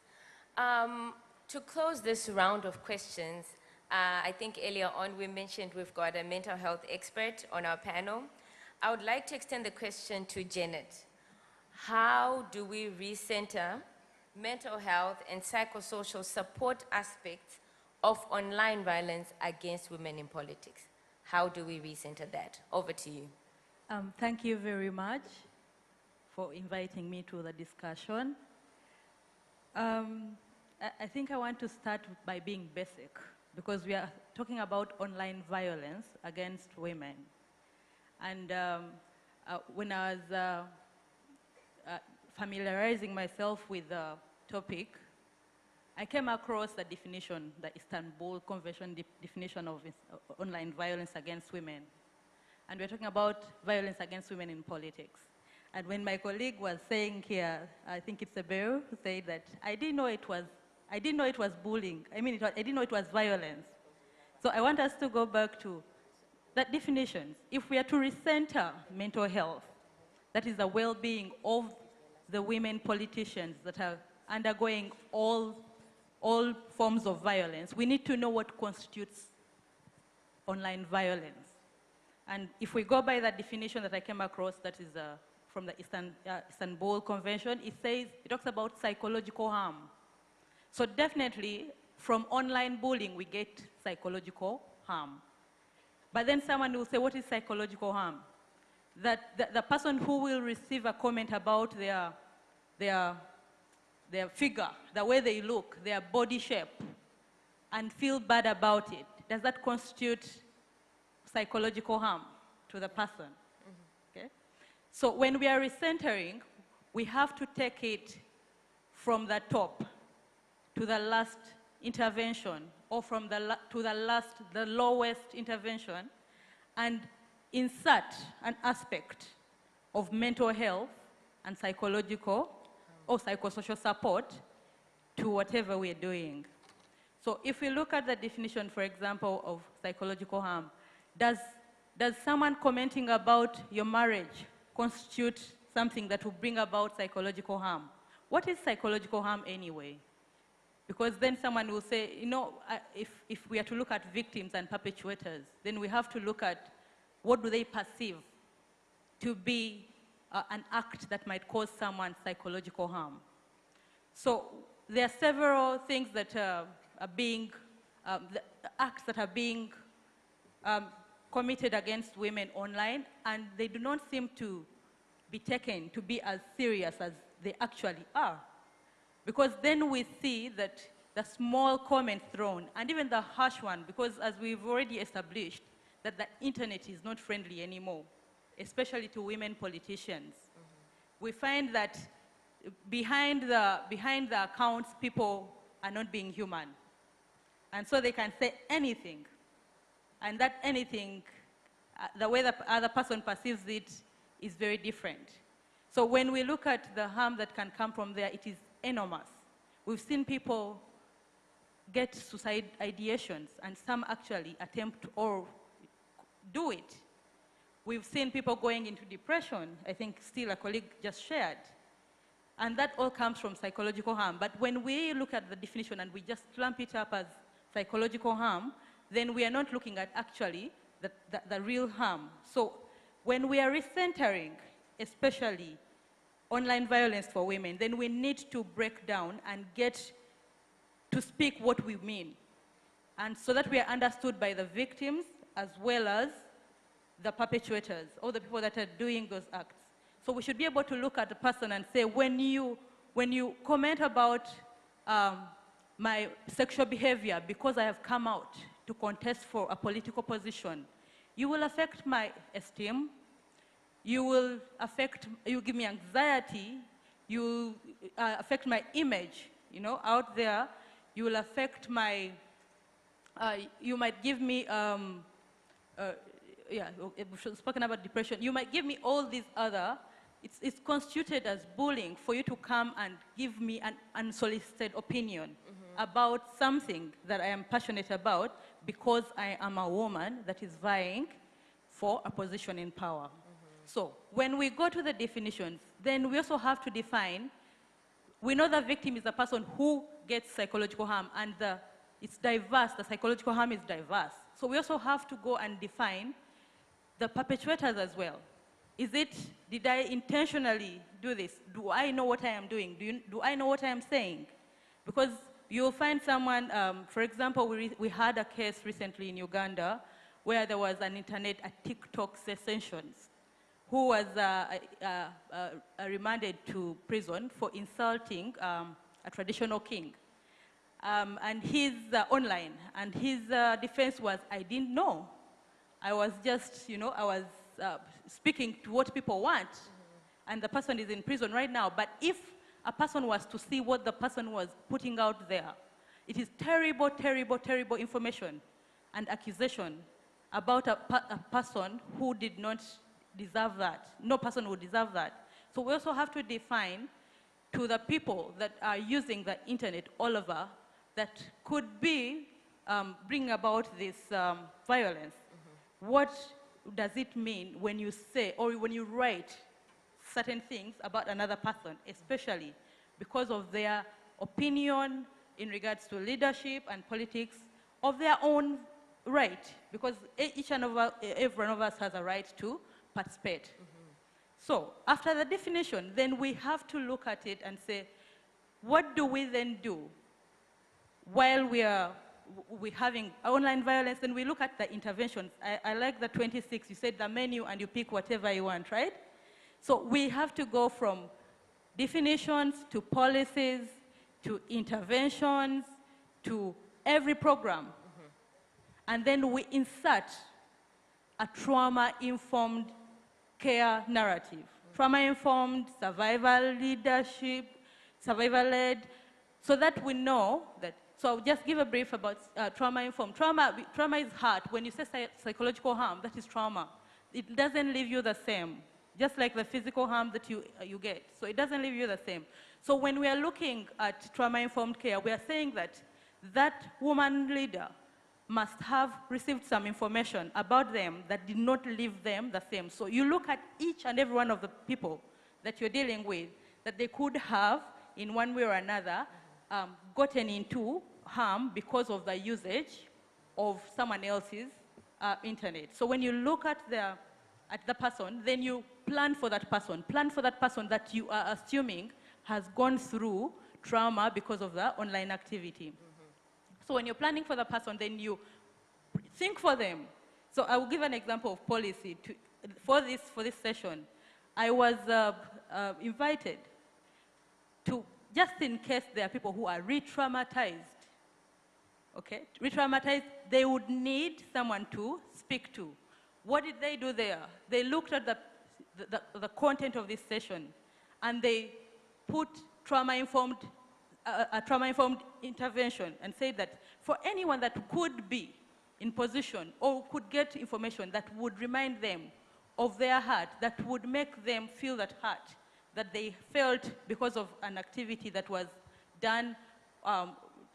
To close this round of questions, I think earlier on we mentioned we've got a mental health expert on our panel. I would like to extend the question to Janet. How do we recenter mental health and psychosocial support aspects of online violence against women in politics? How do we recenter that? Over to you. Thank you very much for inviting me to the discussion. I think I want to start by being basic, because we are talking about online violence against women. And when I was familiarizing myself with the topic, I came across the definition, the Istanbul Convention definition of online violence against women. And we're talking about violence against women in politics. And when my colleague was saying here, I think it's Abel who said that I didn't know it was bullying. I didn't know it was violence. So I want us to go back to that definition. If we are to recenter mental health, that is the well-being of the women politicians that are undergoing all forms of violence, we need to know what constitutes online violence. And if we go by that definition that I came across, that is from the Istanbul Convention, it talks about psychological harm. So definitely, from online bullying, we get psychological harm. But then someone will say, what is psychological harm? That the person who will receive a comment about their figure, the way they look, their body shape, and feel bad about it, does that constitute psychological harm to the person? Mm-hmm. Okay? So when we are recentering, we have to take it from the top to the last intervention, or from the lowest intervention, and insert an aspect of mental health and psychological or psychosocial support to whatever we're doing. So if we look at the definition, for example, of psychological harm, does someone commenting about your marriage constitute something that will bring about psychological harm? What is psychological harm anyway? Because then someone will say, you know, if we are to look at victims and perpetrators, then we have to look at what do they perceive to be an act that might cause someone psychological harm. So there are several things that are being, the acts that are being committed against women online, and they do not seem to be taken to be as serious as they actually are. Because then we see that the small comment thrown, and even the harsh one, because as we've already established, that the internet is not friendly anymore, especially to women politicians. Mm-hmm. We find that behind the accounts, people are not being human. And so they can say anything. And that anything, the way the other person perceives it is very different. So when we look at the harm that can come from there, it is enormous. We've seen people get suicide ideations, and some actually attempt or do it. We've seen people going into depression, I think still a colleague just shared. And that all comes from psychological harm. But when we look at the definition and we just clump it up as psychological harm, then we are not looking at actually the real harm. So when we are recentering, especially online violence for women, then we need to break down and get to speak what we mean. And so that we are understood by the victims as well as the perpetrators, or the people that are doing those acts. So we should be able to look at the person and say, when you comment about my sexual behavior because I have come out to contest for a political position, you will affect my esteem, you give me anxiety, you affect my image, you know, out there, you will affect my, you might give me, we've spoken about depression, you might give me all these other, it's constituted as bullying for you to come and give me an unsolicited opinion about something that I am passionate about because I am a woman that is vying for a position in power. So when we go to the definitions, then we also have to define, we know the victim is the person who gets psychological harm, and it's diverse, the psychological harm is diverse. So we also have to go and define the perpetrators as well. Did I intentionally do this? Do I know what I am doing? Do I know what I am saying? Because you'll find someone, for example, we had a case recently in Uganda where there was an a TikTok sensations, who was remanded to prison for insulting a a traditional king. And he's online, and his defense was, I didn't know. I was just, I was speaking to what people want, and the person is in prison right now. But if a person was to see what the person was putting out there, it is terrible, terrible, terrible information and accusation about a person who did not deserve that. No person would deserve that. So we also have to define to the people that are using the internet all over that could be bring about this violence. What does it mean when you say or when you write certain things about another person, especially because of their opinion in regards to leadership and politics of their own right, because each and every one of us has a right to participate. So after the definition, then we have to look at it and say, what do we then do while we're having online violence? Then we look at the interventions. I like the 26, you said the menu and you pick whatever you want, right? So we have to go from definitions to policies to interventions to every program. And then we insert a trauma-informed care narrative. Trauma-informed, survival leadership, survival-led, so that we know that. So I'll just give a brief about trauma-informed. Trauma is hard. When you say psychological harm, that is trauma. It doesn't leave you the same, just like the physical harm that you get. So it doesn't leave you the same. So when we are looking at trauma-informed care, we are saying that that woman leader must have received some information about them that did not leave them the same. So you look at each and every one of the people that you're dealing with, that they could have, in one way or another, gotten into harm because of the usage of someone else's internet. So when you look at the person, then you plan for that person. Plan for that person that you are assuming has gone through trauma because of the online activity. So when you're planning for the person, then you think for them. So I will give an example of policy. For this session, I was invited to, just in case there are people who are re-traumatized, okay? Re-traumatized, they would need someone to speak to. What did they do there? They looked at the content of this session, and they put a trauma-informed intervention and say that for anyone that could be in position or could get information that would remind them of their hurt, that would make them feel that hurt that they felt because of an activity that was done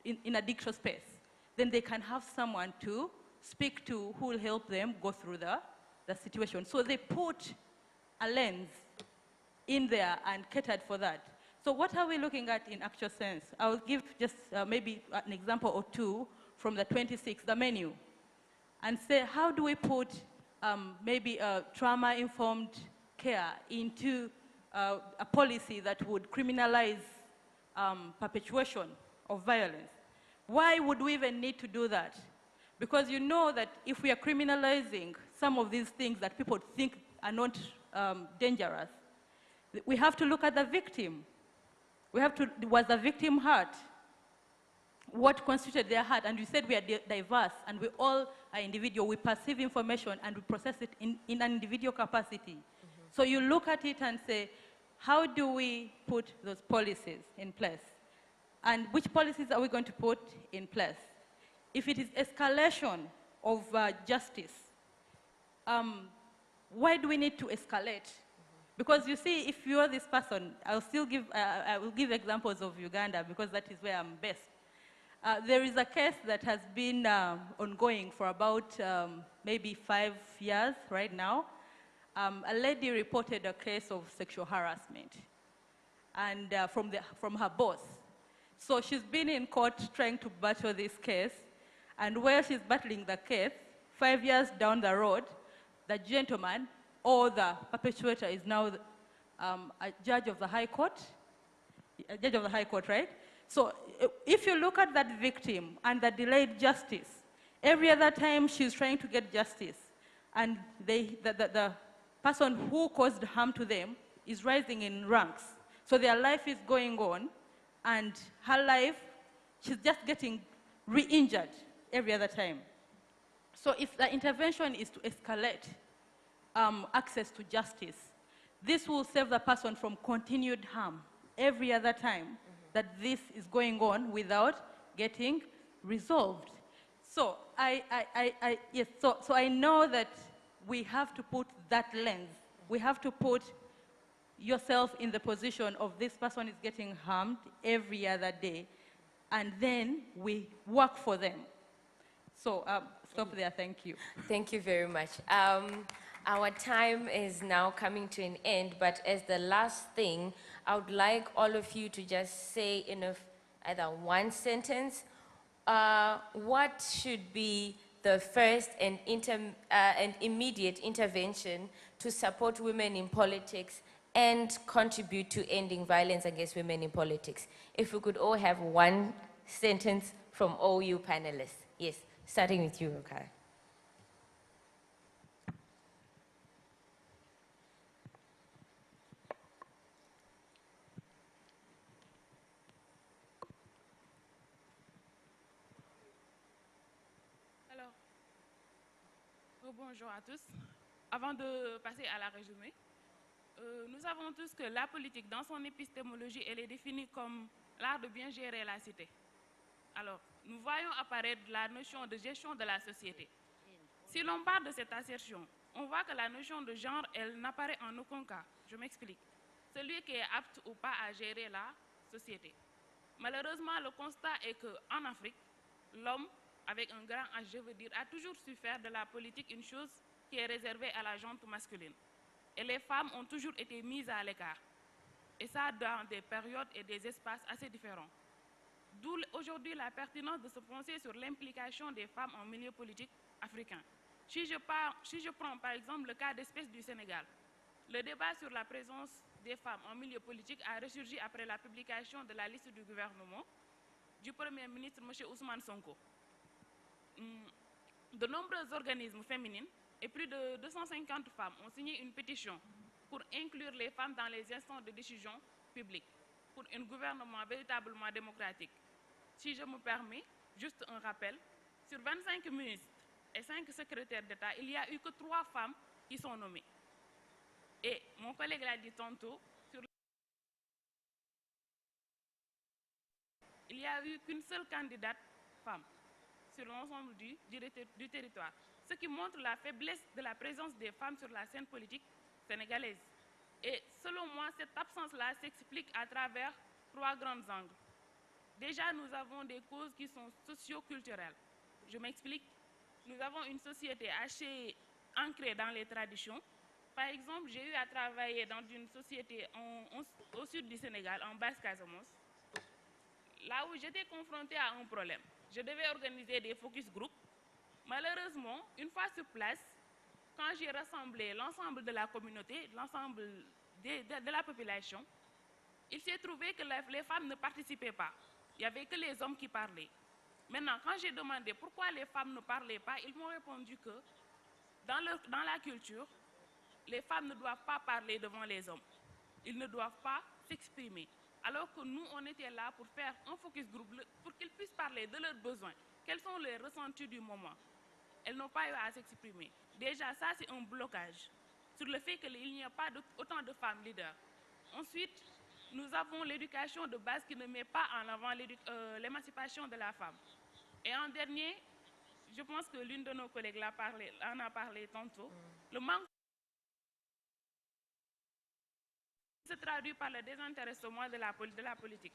in a digital space, then they can have someone to speak to who will help them go through the situation. So they put a lens in there and catered for that. So what are we looking at in actual sense? I'll give just maybe an example or two from the 26, the menu, and say, how do we put maybe a trauma-informed care into a policy that would criminalize perpetuation of violence? Why would we even need to do that? Because you know that if we are criminalizing some of these things that people think are not dangerous, we have to look at the victim. We have to, was the victim hurt? What constituted their hurt? And you said we are diverse, and we all are individual. We perceive information and we process it in an individual capacity. So you look at it and say, how do we put those policies in place? And which policies are we going to put in place? If it is escalation of justice, why do we need to escalate? Because you see, if you are this person, I will give examples of Uganda because that is where I'm best. There is a case that has been ongoing for about maybe 5 years right now. A lady reported a case of sexual harassment and from her boss. So she's been in court trying to battle this case, and while she's battling the case, 5 years down the road, the gentleman or the perpetrator is now a judge of the High Court, right? So if you look at that victim and the delayed justice, every other time she's trying to get justice, and the person who caused harm to them is rising in ranks. So their life is going on, and her life, she's just getting re-injured every other time. So if the intervention is to escalate access to justice, this will save the person from continued harm every other time that this is going on without getting resolved. So so I know that we have to put that lens. We have to put yourself in the position of this person is getting harmed every other day, and then we work for them. So stop there, thank you. Thank you very much. Our time is now coming to an end, but as the last thing, I would like all of you to just say in either one sentence, what should be the first and immediate intervention to support women in politics and contribute to ending violence against women in politics? If we could all have one sentence from all you panelists. Yes, starting with you, okay. Bonjour à tous. Avant de passer à la résumé, nous savons tous que la politique, dans son épistémologie, elle est définie comme l'art de bien gérer la cité. Alors, nous voyons apparaître la notion de gestion de la société. Si l'on part de cette assertion, on voit que la notion de genre, elle n'apparaît en aucun cas. Je m'explique. Celui qui est apte ou pas à gérer la société. Malheureusement, le constat est qu'en Afrique, l'homme, avec un grand H, je veux dire, a toujours su faire de la politique une chose qui est réservée à la gente masculine. Et les femmes ont toujours été mises à l'écart. Et ça dans des périodes et des espaces assez différents. D'où aujourd'hui la pertinence de se pencher sur l'implication des femmes en milieu politique africain. Si je prends par exemple le cas d'espèce du Sénégal, le débat sur la présence des femmes en milieu politique a ressurgi après la publication de la liste du gouvernement du Premier ministre M. Ousmane Sonko. De nombreux organismes féminins et plus de 250 femmes ont signé une pétition pour inclure les femmes dans les instances de décision publique pour un gouvernement véritablement démocratique. Si je me permets, juste un rappel, sur 25 ministres et 5 secrétaires d'État, il n'y a eu que 3 femmes qui sont nommées. Et mon collègue l'a dit tantôt, il n'y a eu qu'une seule candidate femme sur l'ensemble du territoire, ce qui montre la faiblesse de la présence des femmes sur la scène politique sénégalaise. Et selon moi, cette absence-là s'explique à travers 3 grands angles. Déjà, nous avons des causes qui sont socio-culturelles. Je m'explique. Nous avons une société assez ancrée dans les traditions. Par exemple, j'ai eu à travailler dans une société au sud du Sénégal, en Basse-Casamance, là où j'étais confrontée à un problème. Je devais organiser des focus group. Malheureusement, une fois sur place, quand j'ai rassemblé l'ensemble de la communauté, l'ensemble de la population, il s'est trouvé que les femmes ne participaient pas. Il n'y avait que les hommes qui parlaient. Maintenant, quand j'ai demandé pourquoi les femmes ne parlaient pas, ils m'ont répondu que dans la culture, les femmes ne doivent pas parler devant les hommes. Ils ne doivent pas s'exprimer. Alors que nous, on était là pour faire un focus group, pour qu'ils puissent parler de leurs besoins. Quels sont les ressentis du moment? Elles n'ont pas eu à s'exprimer. Déjà, ça, c'est un blocage sur le fait qu'il n'y a pas autant de femmes leaders. Ensuite, nous avons l'éducation de base qui ne met pas en avant l'émancipation de la femme. Et en dernier, je pense que l'une de nos collègues en a parlé tantôt, le manque se traduit par le désintéressement de la politique.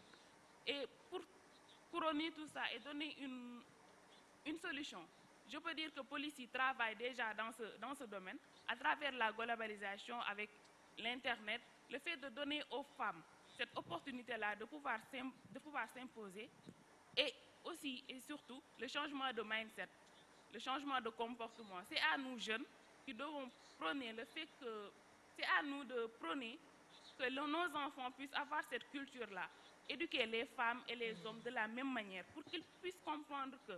Et pour couronner tout ça et donner une solution, je peux dire que Policy travaille déjà dans ce domaine à travers la globalisation avec l'Internet, le fait de donner aux femmes cette opportunité-là de pouvoir s'imposer et aussi et surtout le changement de mindset, le changement de comportement. C'est à nous jeunes qui devons prôner le fait que c'est à nous de prôner que nos enfants puissent avoir cette culture-là, éduquer les femmes et les hommes de la même manière pour qu'ils puissent comprendre que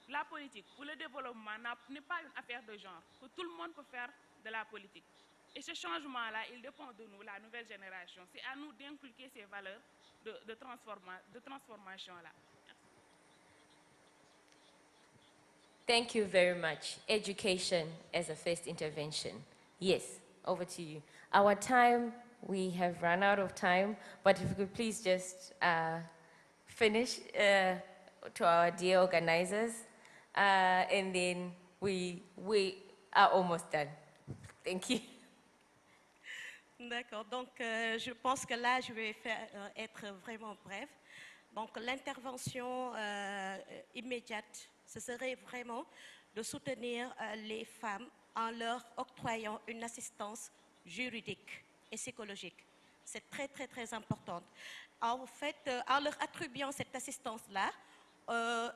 la politique ou le développement n'est pas une affaire de genre, que tout le monde peut faire de la politique. Et ce changement-là, il dépend de nous, la nouvelle génération. C'est à nous d'inculquer ces valeurs de transformation-là. Thank you very much. Education as a first intervention. Yes, over to you. Our time, we have run out of time, but if you could please just finish to our dear organizers, and then we are almost done. Thank you. D'accord, donc je pense que là, je vais être vraiment brève. Donc l'intervention immédiate, ce serait vraiment de soutenir les femmes en leur octroyant une assistance juridique et psychologique. C'est très, très, très important. En fait, en leur attribuant cette assistance-là,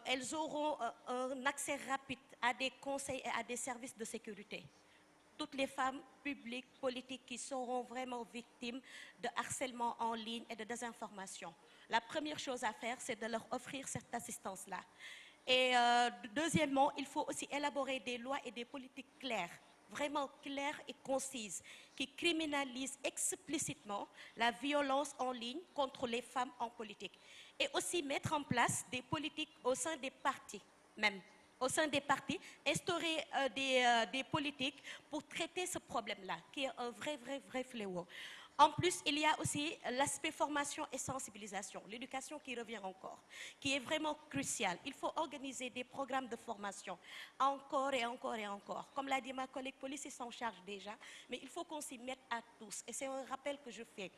elles auront un accès rapide à des conseils et à des services de sécurité. Toutes les femmes publiques, politiques qui seront vraiment victimes de harcèlement en ligne et de désinformation. La première chose à faire, c'est de leur offrir cette assistance-là. Et deuxièmement, il faut aussi élaborer des lois et des politiques claires, vraiment claires et concises, qui criminalisent explicitement la violence en ligne contre les femmes en politique. Et aussi mettre en place des politiques au sein des partis même. Au sein des partis, instaurer des politiques pour traiter ce problème-là, qui est un vrai fléau. En plus, il y a aussi l'aspect formation et sensibilisation, l'éducation qui revient encore, qui est vraiment crucial. Il faut organiser des programmes de formation, encore et encore et encore. Comme l'a dit ma collègue, police s'en charge déjà, mais il faut qu'on s'y mette à tous. Et c'est un rappel que je fais.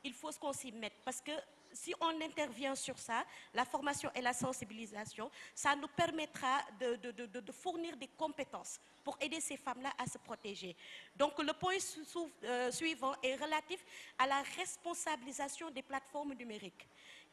Il faut qu'on s'y mette, parce que si on intervient sur ça, la formation et la sensibilisation, ça nous permettra de fournir des compétences pour aider ces femmes-là à se protéger. Donc le point suivant est relatif à la responsabilisation des plateformes numériques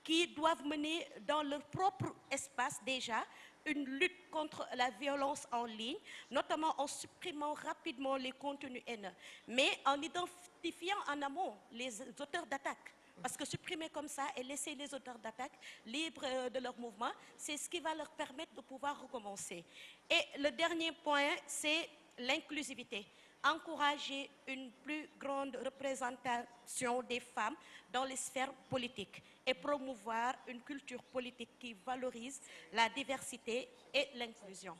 qui doivent mener dans leur propre espace déjà une lutte contre la violence en ligne, notamment en supprimant rapidement les contenus haineux, mais en identifiant en amont les auteurs d'attaque. Parce que supprimer comme ça et laisser les auteurs d'attaque libres de leur mouvement, c'est ce qui va leur permettre de pouvoir recommencer. Et le dernier point, c'est l'inclusivité. Encourager une plus grande représentation des femmes dans les sphères politiques et promouvoir une culture politique qui valorise la diversité et l'inclusion.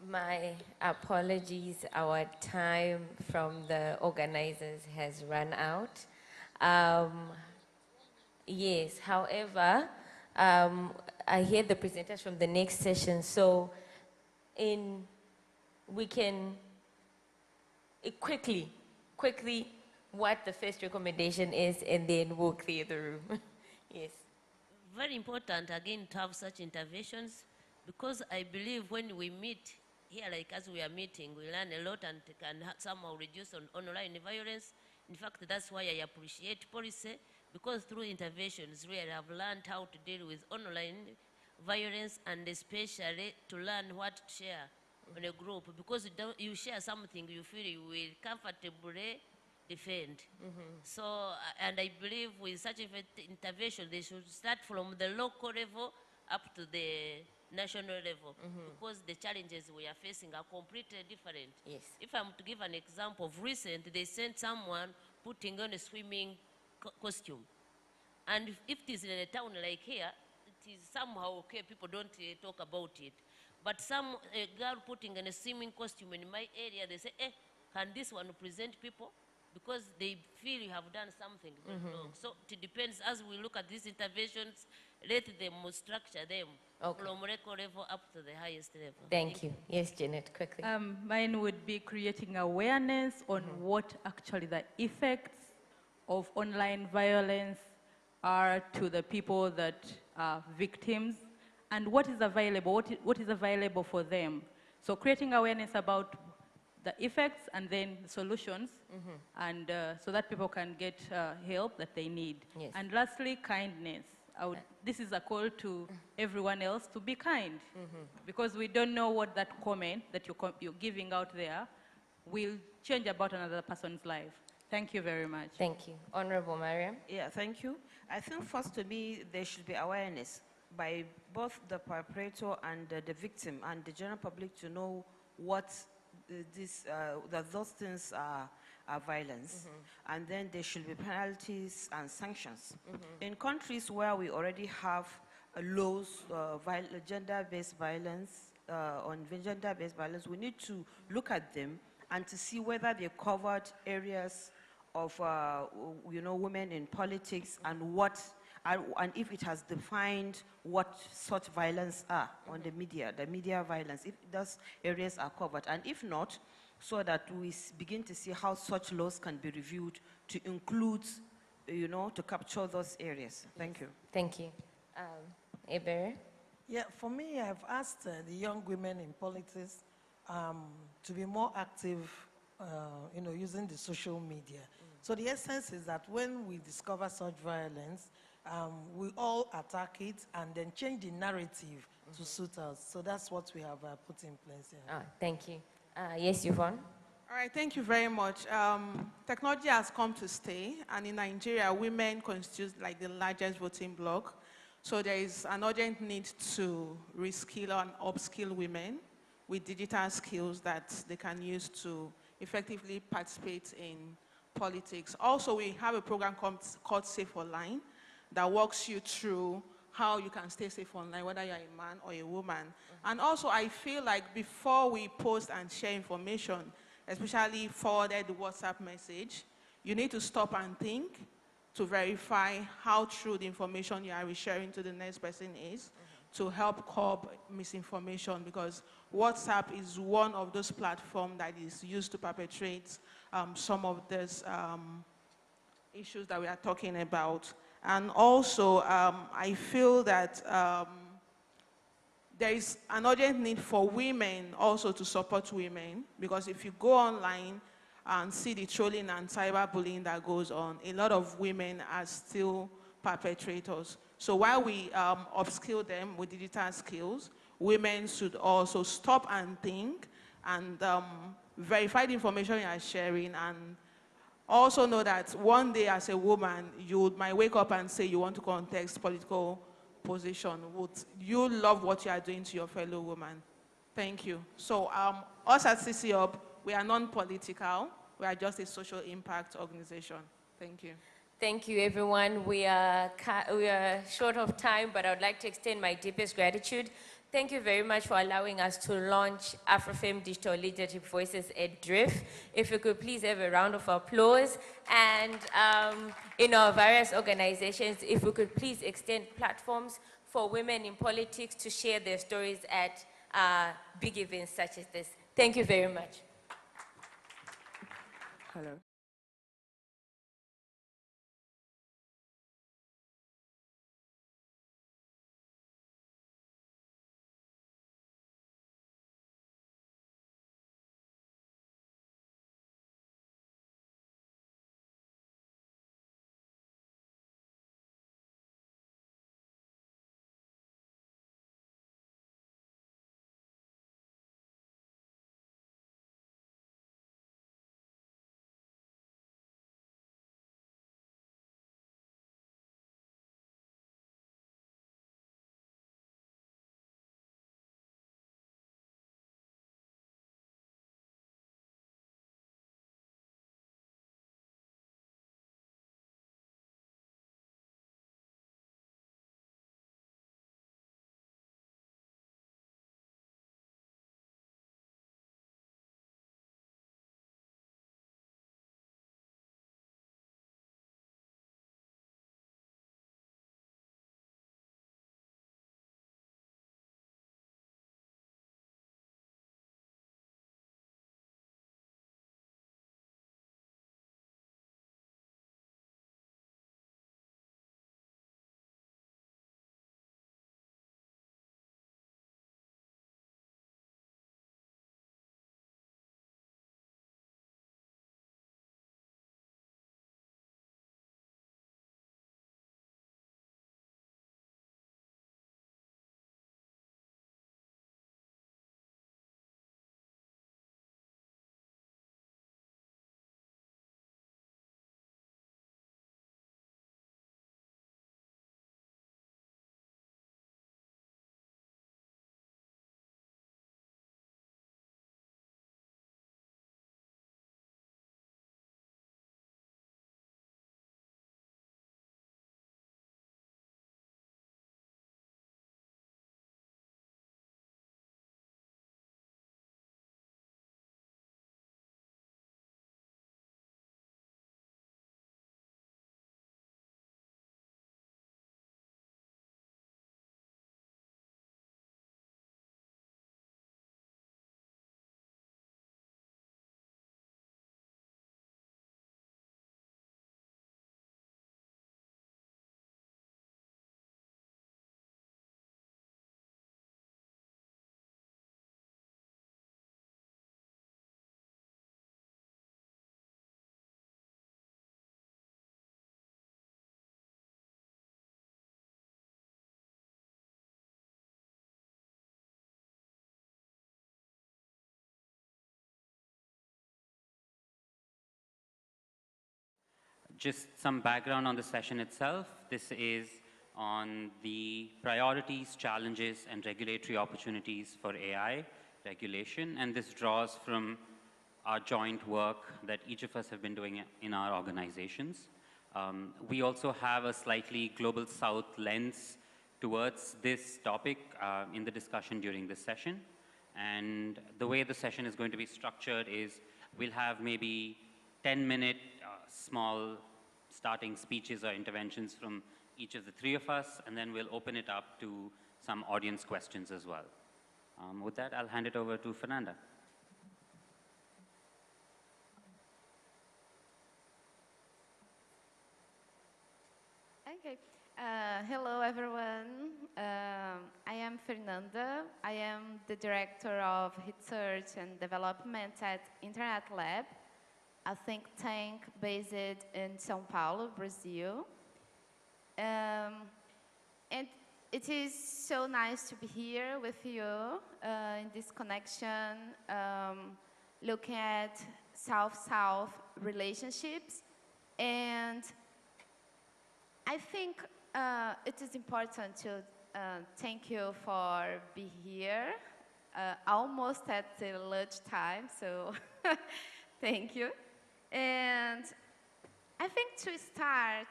My apologies, our time from the organizers has run out. Yes, however, I hear the presenters from the next session, so we can quickly what the first recommendation is, and then we'll clear the room. Yes. Very important again to have such interventions, because I believe when we meet here, like as we are meeting, we learn a lot and can somehow reduce on online violence. In fact, that's why I appreciate policy, because through interventions, really I've learned how to deal with online violence, and especially to learn what to share on a group, because you share something you feel you will comfortably defend. So, and I believe with such intervention, they should start from the local level up to the national level, because the challenges we are facing are completely different. Yes. If I'm to give an example of recent, they sent someone putting on a swimming costume. And if it is in a town like here, it is somehow okay, people don't talk about it. But a girl putting on a swimming costume in my area, they say, can this one present people? Because they feel you have done something wrong. So it depends, as we look at these interventions, let them structure them from local level up to the highest level. Thank you. Yes, Janet, quickly. Mine would be creating awareness on what actually the effects of online violence are to the people that are victims, and what is available, what is available for them. So creating awareness about the effects and then solutions, and so that people can get help that they need. Yes. And lastly, kindness. This is a call to everyone else to be kind, because we don't know what that comment that you're giving out there will change about another person's life. Thank you very much. Thank you. Honorable Mariam? Yeah, thank you. I think first to me, there should be awareness by both the perpetrator and the victim and the general public to know what that those things are violence, and then there should be penalties and sanctions. In countries where we already have laws, gender-based violence, on gender-based violence, we need to look at them and to see whether they covered areas of, women in politics and what, and if it has defined what such violence are on the media violence, if those areas are covered, and if not, so that we begin to see how such laws can be reviewed to include, to capture those areas. Thank you. Thank you. Ebere? Yeah, for me, I've asked the young women in politics to be more active, using the social media. So the essence is that when we discover such violence, we all attack it and then change the narrative to suit us. So that's what we have put in place here. Thank you. Yes, Yvonne? All right, thank you very much. Technology has come to stay, and in Nigeria, women constitute like the largest voting bloc. So there is an urgent need to reskill and upskill women with digital skills that they can use to effectively participate in politics. Also, we have a program called Safe Online that walks you through how you can stay safe online, whether you're a man or a woman. And also, I feel like before we post and share information, especially forwarded WhatsApp message, you need to stop and think to verify how true the information you are sharing to the next person is, to help curb misinformation, because WhatsApp is one of those platforms that is used to perpetrate some of these issues that we are talking about. And also, I feel that there is an urgent need for women also to support women, because if you go online and see the trolling and cyberbullying that goes on, a lot of women are still perpetrators. So while we upskill them with digital skills, women should also stop and think and verify the information you are sharing, and also know that one day as a woman, you might wake up and say you want to contest political position. Would you love what you are doing to your fellow woman? Thank you. So us at CC Hub, we are non-political. We are just a social impact organization. Thank you. Thank you, everyone. We are short of time, but I would like to extend my deepest gratitude. Thank you very much for allowing us to launch AfroFem Digital Leadership Voices at DRIF. If we could please have a round of applause. And in our various organizations, if we could please extend platforms for women in politics to share their stories at big events such as this. Thank you very much. Hello. just some background on the session itself. This is on the priorities, challenges, and regulatory opportunities for AI regulation, and this draws from our joint work that each of us have been doing in our organizations. We also have a slightly global south lens towards this topic in the discussion during this session. And the way the session is going to be structured is we'll have maybe 10-minute small starting speeches or interventions from each of the three of us, and then we'll open it up to some audience questions as well. With that, I'll hand it over to Fernanda. Okay. Hello, everyone. I am Fernanda. I am the Director of Research and Development at Internet Lab, a think tank based in São Paulo, Brazil. And it is so nice to be here with you in this connection, looking at South-South relationships. And I think it is important to thank you for being here, almost at the lunch time, so thank you. And I think to start,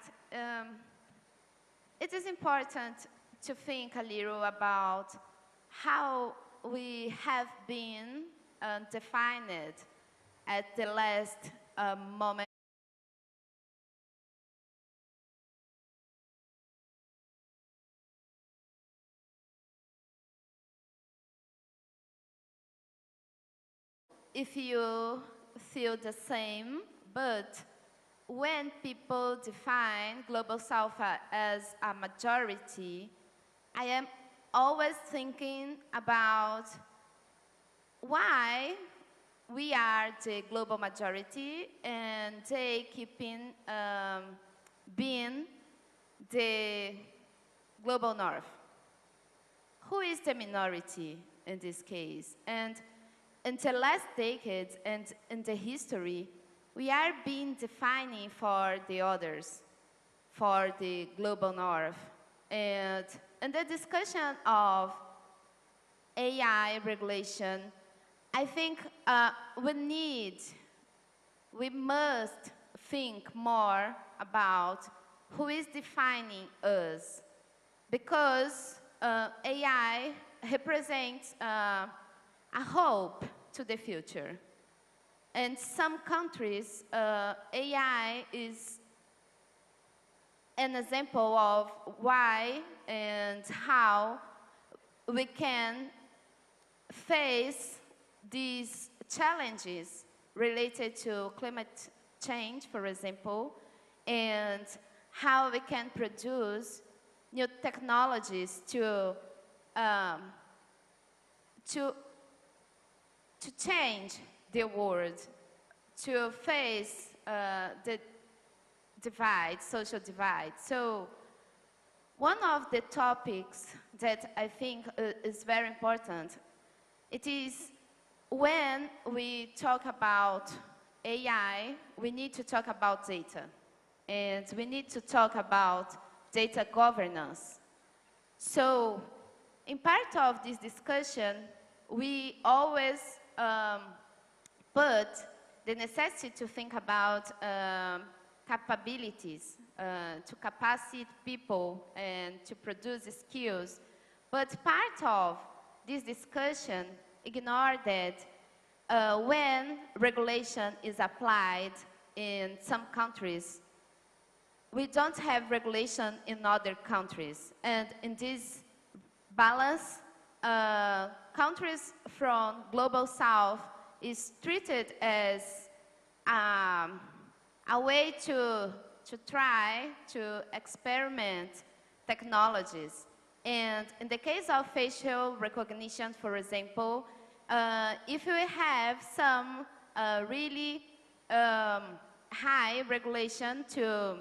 it is important to think a little about how we have been defined at the last moment. If you feel the same, but when people define Global South as a majority, I am always thinking about why we are the global majority and they keeping being the global north. Who is the minority in this case? And in the last decades and in the history, we are being defining for the others, for the global north. And in the discussion of AI regulation, I think we must think more about who is defining us. Because AI represents a hope to the future. In some countries, AI is an example of why and how we can face these challenges related to climate change, for example, and how we can produce new technologies to change the world, to face the divide, social divide. So one of the topics that I think is very important, it is when we talk about AI, we need to talk about data. And we need to talk about data governance. So in part of this discussion, we always put the necessity to think about capabilities, to capacitate people and to produce skills. But part of this discussion ignore that when regulation is applied in some countries, we don't have regulation in other countries. And in this balance, countries from Global South is treated as a way to try to experiment technologies. And in the case of facial recognition, for example, if we have some really high regulation to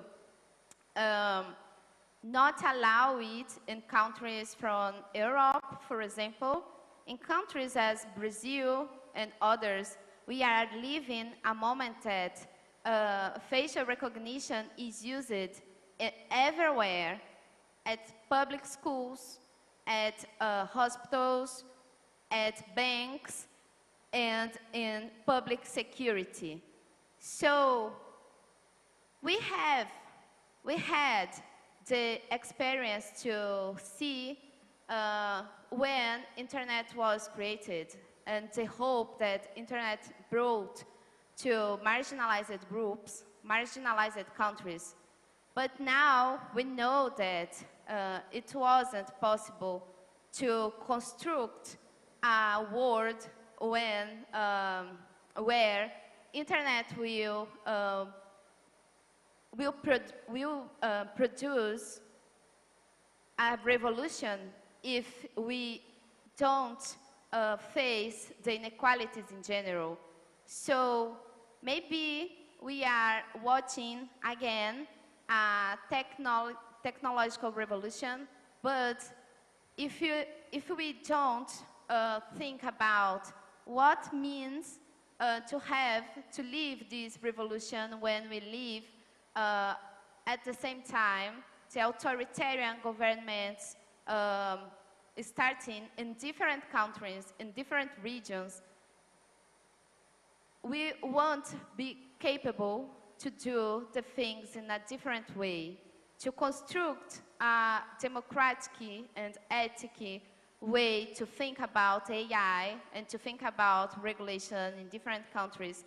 not allow it in countries from Europe, for example, in countries as Brazil and others, we are living a moment that facial recognition is used everywhere, at public schools, at hospitals, at banks, and in public security. So we had the experience to see when internet was created, and the hope that internet brought to marginalized groups, marginalized countries. But now we know that it wasn't possible to construct a world where internet will produce a revolution if we don't face the inequalities in general. So maybe we are watching again a technological revolution, but if we don't think about what means to live this revolution when we live at the same time the authoritarian governments starting in different countries, in different regions, we won't be capable to do the things in a different way, to construct a democratic and ethical way to think about AI and to think about regulation in different countries.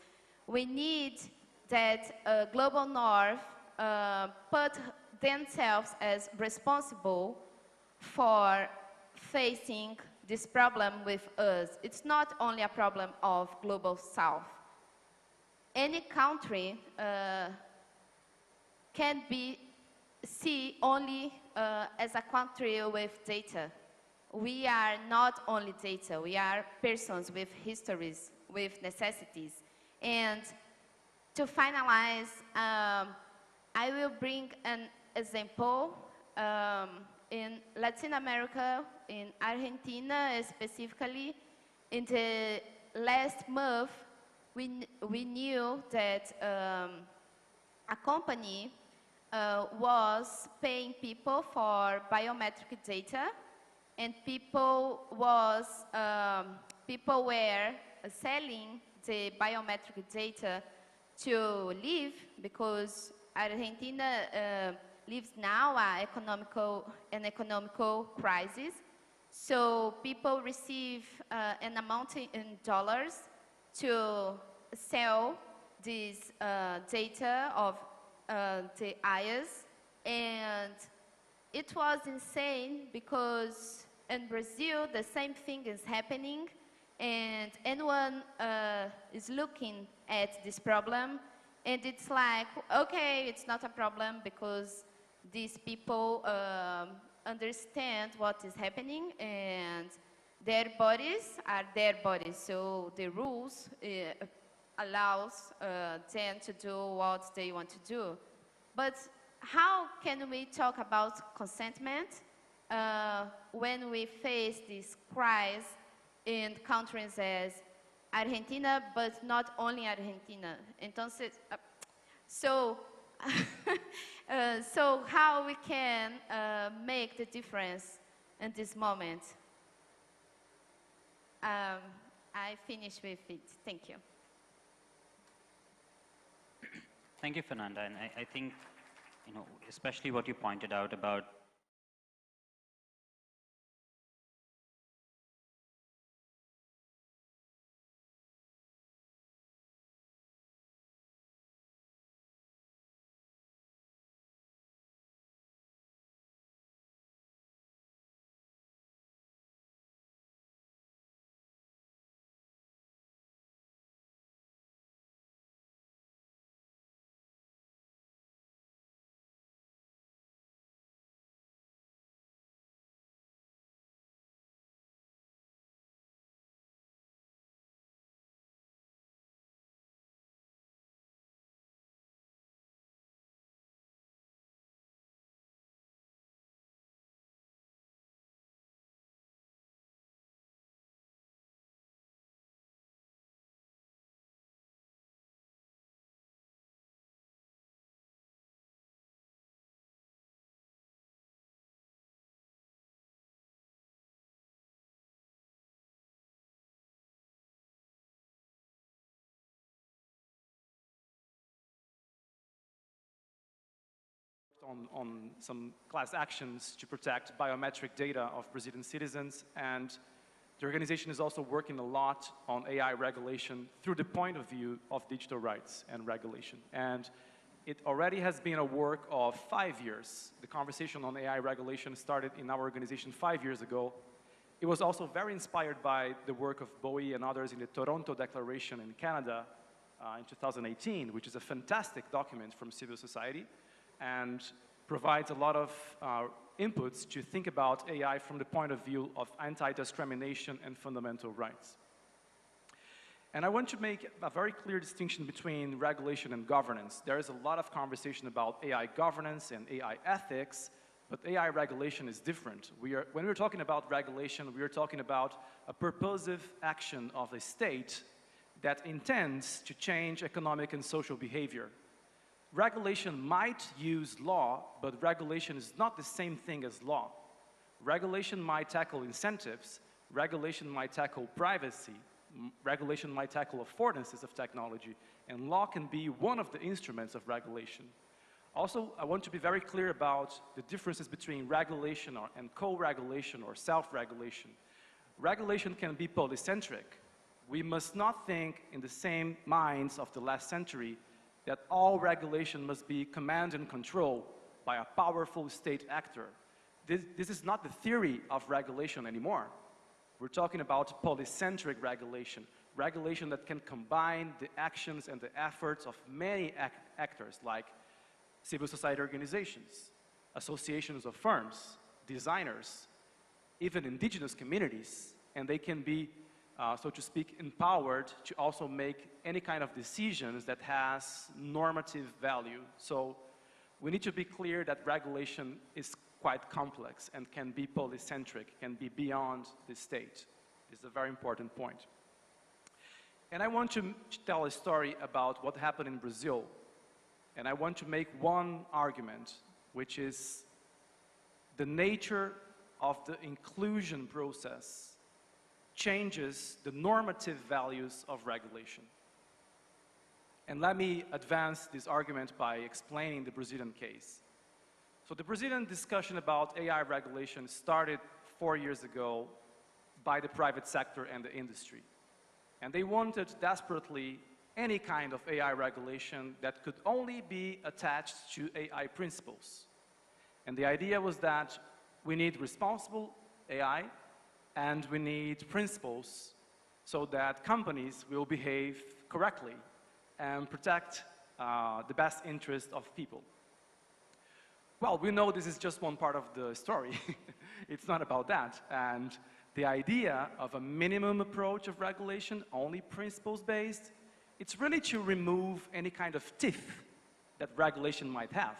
We need that global north put themselves as responsible for facing this problem with us. It's not only a problem of global south. Any country can be seen only as a country with data. We are not only data, we are persons with histories, with necessities. And to finalize, I will bring an example. In Latin America, in Argentina specifically, in the last month, we knew that a company was paying people for biometric data, and people were selling the biometric data to live, because Argentina lives now an economical crisis. So people receive an amount in dollars to sell this data of the eyes, and it was insane because in Brazil the same thing is happening, and anyone is looking at this problem, and it's like, okay, it's not a problem because these people understand what is happening, and their bodies are their bodies, so the rules allows them to do what they want to do. But how can we talk about consentment when we face this crisis in countries as Argentina, but not only Argentina? Entonces, so how we can make the difference in this moment? I finish with it. Thank you. Thank you, Fernanda. And I think, especially what you pointed out about on some class actions to protect biometric data of Brazilian citizens, and the organization is also working a lot on AI regulation through the point of view of digital rights and regulation. And it already has been a work of 5 years. The conversation on AI regulation started in our organization 5 years ago. It was also very inspired by the work of Bowie and others in the Toronto Declaration in Canada in 2018, which is a fantastic document from civil society and provides a lot of inputs to think about AI from the point of view of anti-discrimination and fundamental rights. And I want to make a very clear distinction between regulation and governance. There is a lot of conversation about AI governance and AI ethics, but AI regulation is different. When we're talking about regulation, we are talking about a purposive action of a state that intends to change economic and social behavior. Regulation might use law, but regulation is not the same thing as law. Regulation might tackle incentives, regulation might tackle privacy, regulation might tackle affordances of technology, and law can be one of the instruments of regulation. Also, I want to be very clear about the differences between regulation and co-regulation or self-regulation. Regulation can be polycentric. We must not think in the same minds of the last century that all regulation must be command and control by a powerful state actor. This is not the theory of regulation anymore. We're talking about polycentric regulation, regulation that can combine the actions and the efforts of many actors like civil society organizations, associations of firms, designers, even indigenous communities, and they can be, so to speak, empowered to also make any kind of decisions that has normative value. So we need to be clear that regulation is quite complex and can be polycentric, can be beyond the state. It's a very important point. And I want to tell a story about what happened in Brazil. And I want to make one argument, which is the nature of the inclusion process changes the normative values of regulation. And let me advance this argument by explaining the Brazilian case. So the Brazilian discussion about AI regulation started 4 years ago by the private sector and the industry. And they wanted desperately any kind of AI regulation that could only be attached to AI principles. And the idea was that we need responsible AI and we need principles so that companies will behave correctly and protect the best interest of people. Well, we know this is just one part of the story. It's not about that. And the idea of a minimum approach of regulation, only principles-based, it's really to remove any kind of teeth that regulation might have,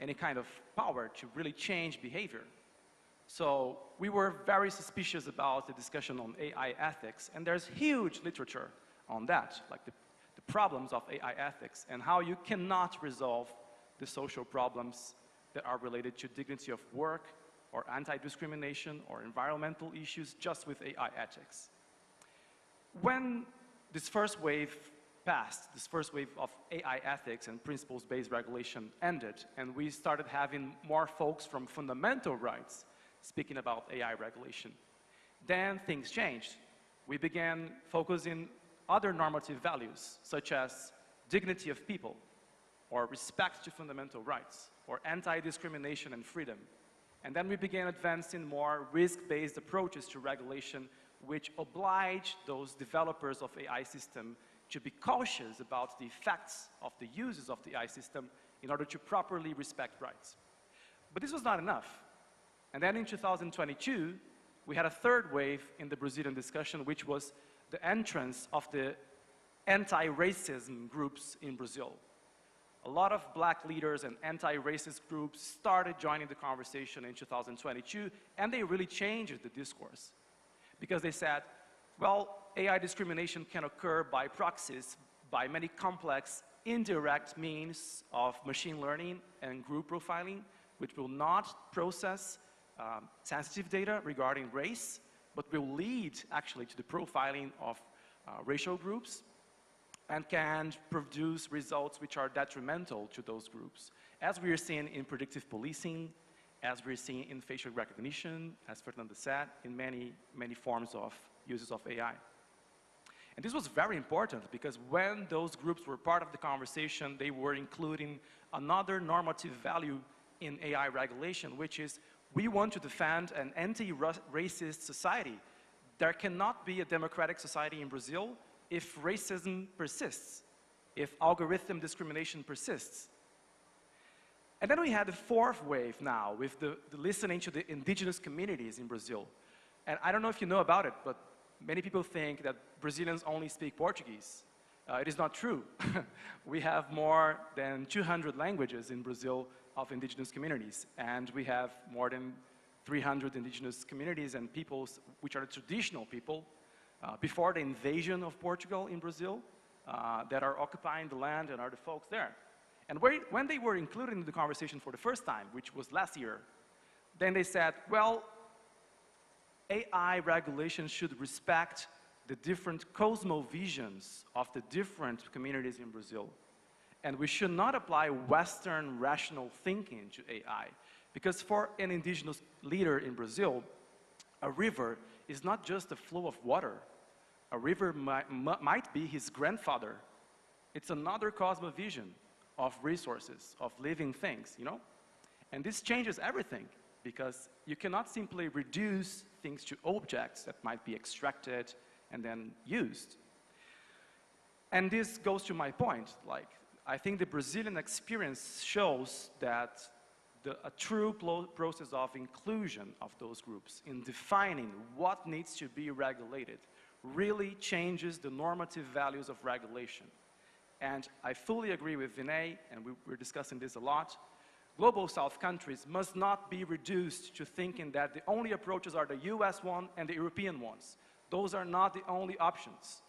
any kind of power to really change behavior. So we were very suspicious about the discussion on AI ethics, and there's huge literature on that, like the problems of AI ethics and how you cannot resolve the social problems that are related to dignity of work or anti-discrimination or environmental issues just with AI ethics. When this first wave passed, this first wave of AI ethics and principles-based regulation ended, and we started having more folks from fundamental rights speaking about AI regulation, then things changed. We began focusing other normative values, such as dignity of people, or respect to fundamental rights, or anti-discrimination and freedom. And then we began advancing more risk-based approaches to regulation, which oblige those developers of AI system to be cautious about the effects of the uses of the AI system in order to properly respect rights. But this was not enough. And then in 2022, we had a third wave in the Brazilian discussion, which was the entrance of the anti-racism groups in Brazil. A lot of black leaders and anti-racist groups started joining the conversation in 2022, and they really changed the discourse. Because they said, well, AI discrimination can occur by proxies, by many complex, indirect means of machine learning and group profiling, which will not process sensitive data regarding race, but will lead actually to the profiling of racial groups. and can produce results which are detrimental to those groups, as we are seeing in predictive policing, as we're seeing in facial recognition, as Fernando said, in many, many forms of uses of AI. And this was very important because when those groups were part of the conversation, they were including another normative value in AI regulation, which is we want to defend an anti-racist society. There cannot be a democratic society in Brazil if racism persists, if algorithm discrimination persists. And then we had the fourth wave now with the listening to the indigenous communities in Brazil. And I don't know if you know about it, but many people think that Brazilians only speak Portuguese. It is not true. We have more than 200 languages in Brazil of indigenous communities, and we have more than 300 indigenous communities and peoples which are traditional people before the invasion of Portugal in Brazil that are occupying the land and are the folks there. And when they were included in the conversation for the first time, which was last year, then they said, well, AI regulation should respect the different cosmovisions of the different communities in Brazil. And we should not apply Western rational thinking to AI. Because for an indigenous leader in Brazil, a river is not just a flow of water. A river might be his grandfather. It's another cosmovision of resources, of living things, you know? And this changes everything, because you cannot simply reduce things to objects that might be extracted and then used. And this goes to my point, like, I think the Brazilian experience shows that a true process of inclusion of those groups in defining what needs to be regulated really changes the normative values of regulation. And I fully agree with Vinay, and we're discussing this a lot. Global South countries must not be reduced to thinking that the only approaches are the US one and the European ones. Those are not the only options.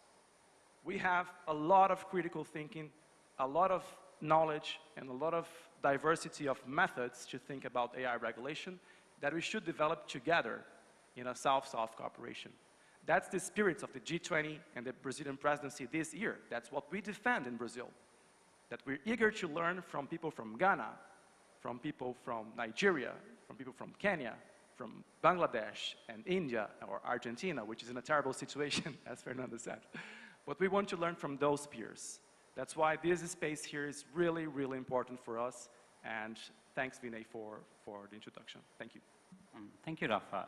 We have a lot of critical thinking, a lot of knowledge, and a lot of diversity of methods to think about AI regulation that we should develop together in a South-South cooperation. That's the spirit of the G20 and the Brazilian presidency this year. That's what we defend in Brazil. That we're eager to learn from people from Ghana, from people from Nigeria, from people from Kenya, from Bangladesh and India or Argentina, which is in a terrible situation, as Fernando said. But we want to learn from those peers. That's why this space here is really, really important for us. And thanks, Vinay, for the introduction. Thank you. Thank you, Rafa.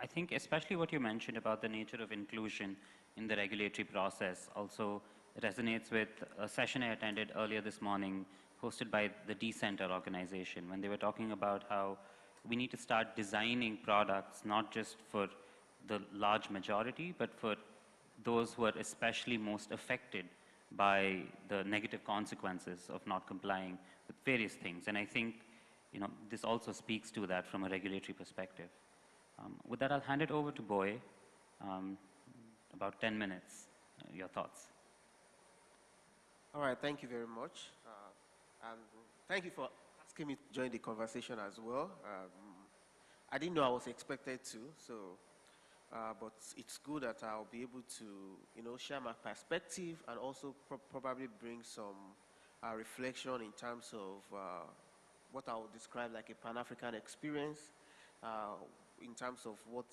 I think especially what you mentioned about the nature of inclusion in the regulatory process also resonates with a session I attended earlier this morning hosted by the D-Center organization when they were talking about how we need to start designing products not just for the large majority, but for those who are especially most affected by the negative consequences of not complying with various things. And I think, you know, this also speaks to that from a regulatory perspective. With that, I'll hand it over to Boy. About 10 minutes. Your thoughts? All right, thank you very much. And thank you for asking me to join the conversation as well. I didn't know I was expected to, so, but it's good that I'll be able to, you know, share my perspective and also probably bring some reflection in terms of what I would describe like a Pan-African experience, in terms of what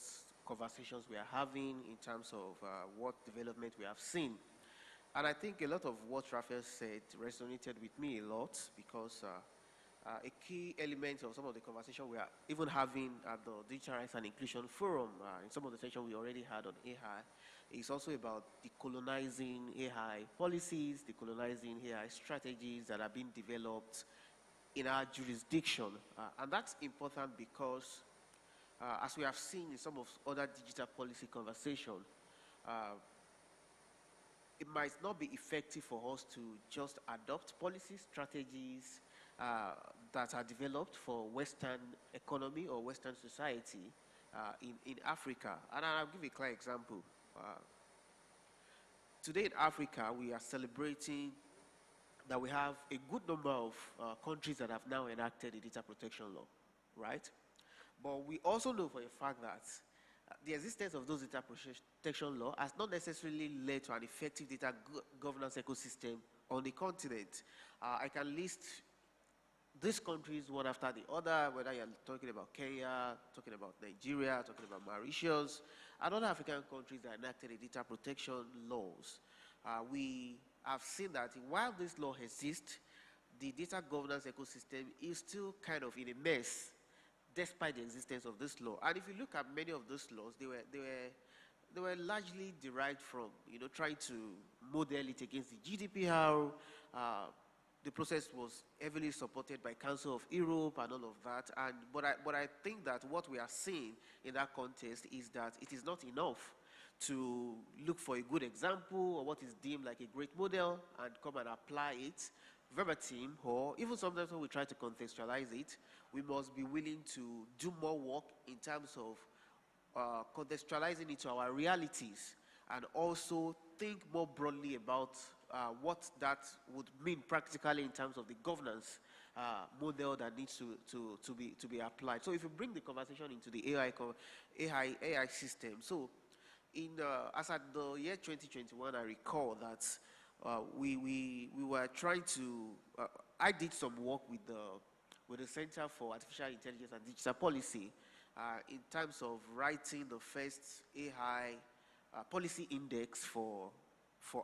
conversations we are having, in terms of what development we have seen. And I think a lot of what Raphael said resonated with me a lot because a key element of some of the conversation we are even having at the Digital Rights and Inclusion Forum, in some of the sessions we already had on AI, is also about decolonizing AI policies, decolonizing AI strategies that are being developed in our jurisdiction. And that's important because as we have seen in some of other digital policy conversations, it might not be effective for us to just adopt policy strategies that are developed for Western economy or Western society in Africa. And I'll give a clear example. Today in Africa, we are celebrating that we have a good number of countries that have now enacted a data protection law, right? But we also know for a fact that the existence of those data protection law has not necessarily led to an effective data governance ecosystem on the continent. I can list these countries one after the other, whether you're talking about Kenya, talking about Nigeria, talking about Mauritius, and other African countries that enacted the data protection laws. We have seen that while this law exists, the data governance ecosystem is still kind of in a mess despite the existence of this law. And if you look at many of those laws, they were largely derived from, trying to model it against the GDPR. The process was heavily supported by Council of Europe and all of that. But I think that what we are seeing in that context is that it is not enough to look for a good example or what is deemed like a great model and come and apply it verbatim, or even sometimes when we try to contextualize it, we must be willing to do more work in terms of contextualizing it to our realities and also think more broadly about what that would mean practically in terms of the governance model that needs to be applied. So if you bring the conversation into the AI system, so as at the year 2021, I recall that we were trying to, I did some work with the Center for Artificial Intelligence and Digital Policy in terms of writing the first AI policy index for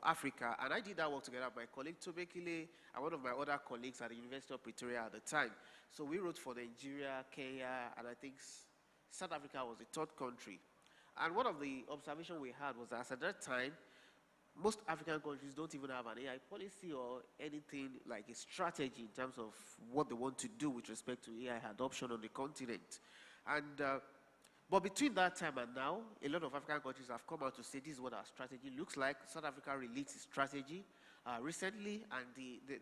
Africa. And I did that work together with my colleague Tobekile and one of my other colleagues at the University of Pretoria at the time. So we wrote for Nigeria, Kenya, and I think South Africa was the third country. And one of the observations we had was that at that time, most African countries don't even have an AI policy or anything like a strategy in terms of what they want to do with respect to AI adoption on the continent. But between that time and now, a lot of African countries have come out to say this is what our strategy looks like. South Africa released its strategy recently, and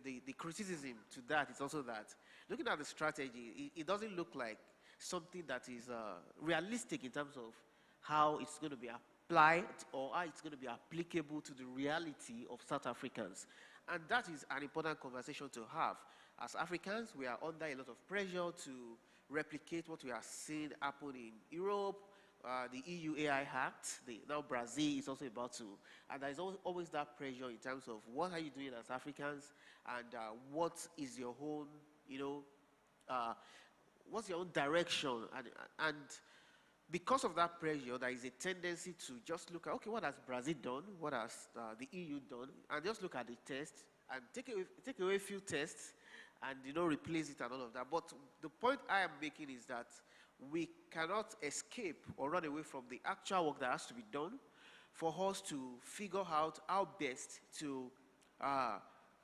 the criticism to that is also that looking at the strategy, it doesn't look like something that is realistic in terms of how it's going to be applied or how it's going to be applicable to the reality of South Africans. And that is an important conversation to have. As Africans, we are under a lot of pressure to replicate what we are seeing happen in Europe, the EU AI Act, now Brazil is also about to, and there's always that pressure in terms of what are you doing as Africans, and what is your own, what's your own direction, and because of that pressure, there is a tendency to just look at, okay, what has Brazil done, what has the EU done, and just look at the test and take away a few tests and replace it and all of that. But the point I am making is that we cannot escape or run away from the actual work that has to be done for us to figure out how best to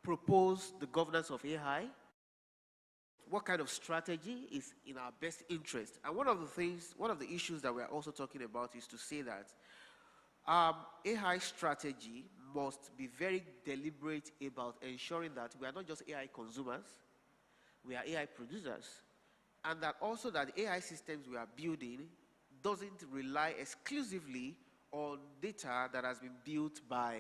propose the governance of AI, what kind of strategy is in our best interest. And one of the issues that we're also talking about is to say that AI strategy must be very deliberate about ensuring that we are not just AI consumers, we are AI producers, and that also that AI systems we are building doesn't rely exclusively on data that has been built by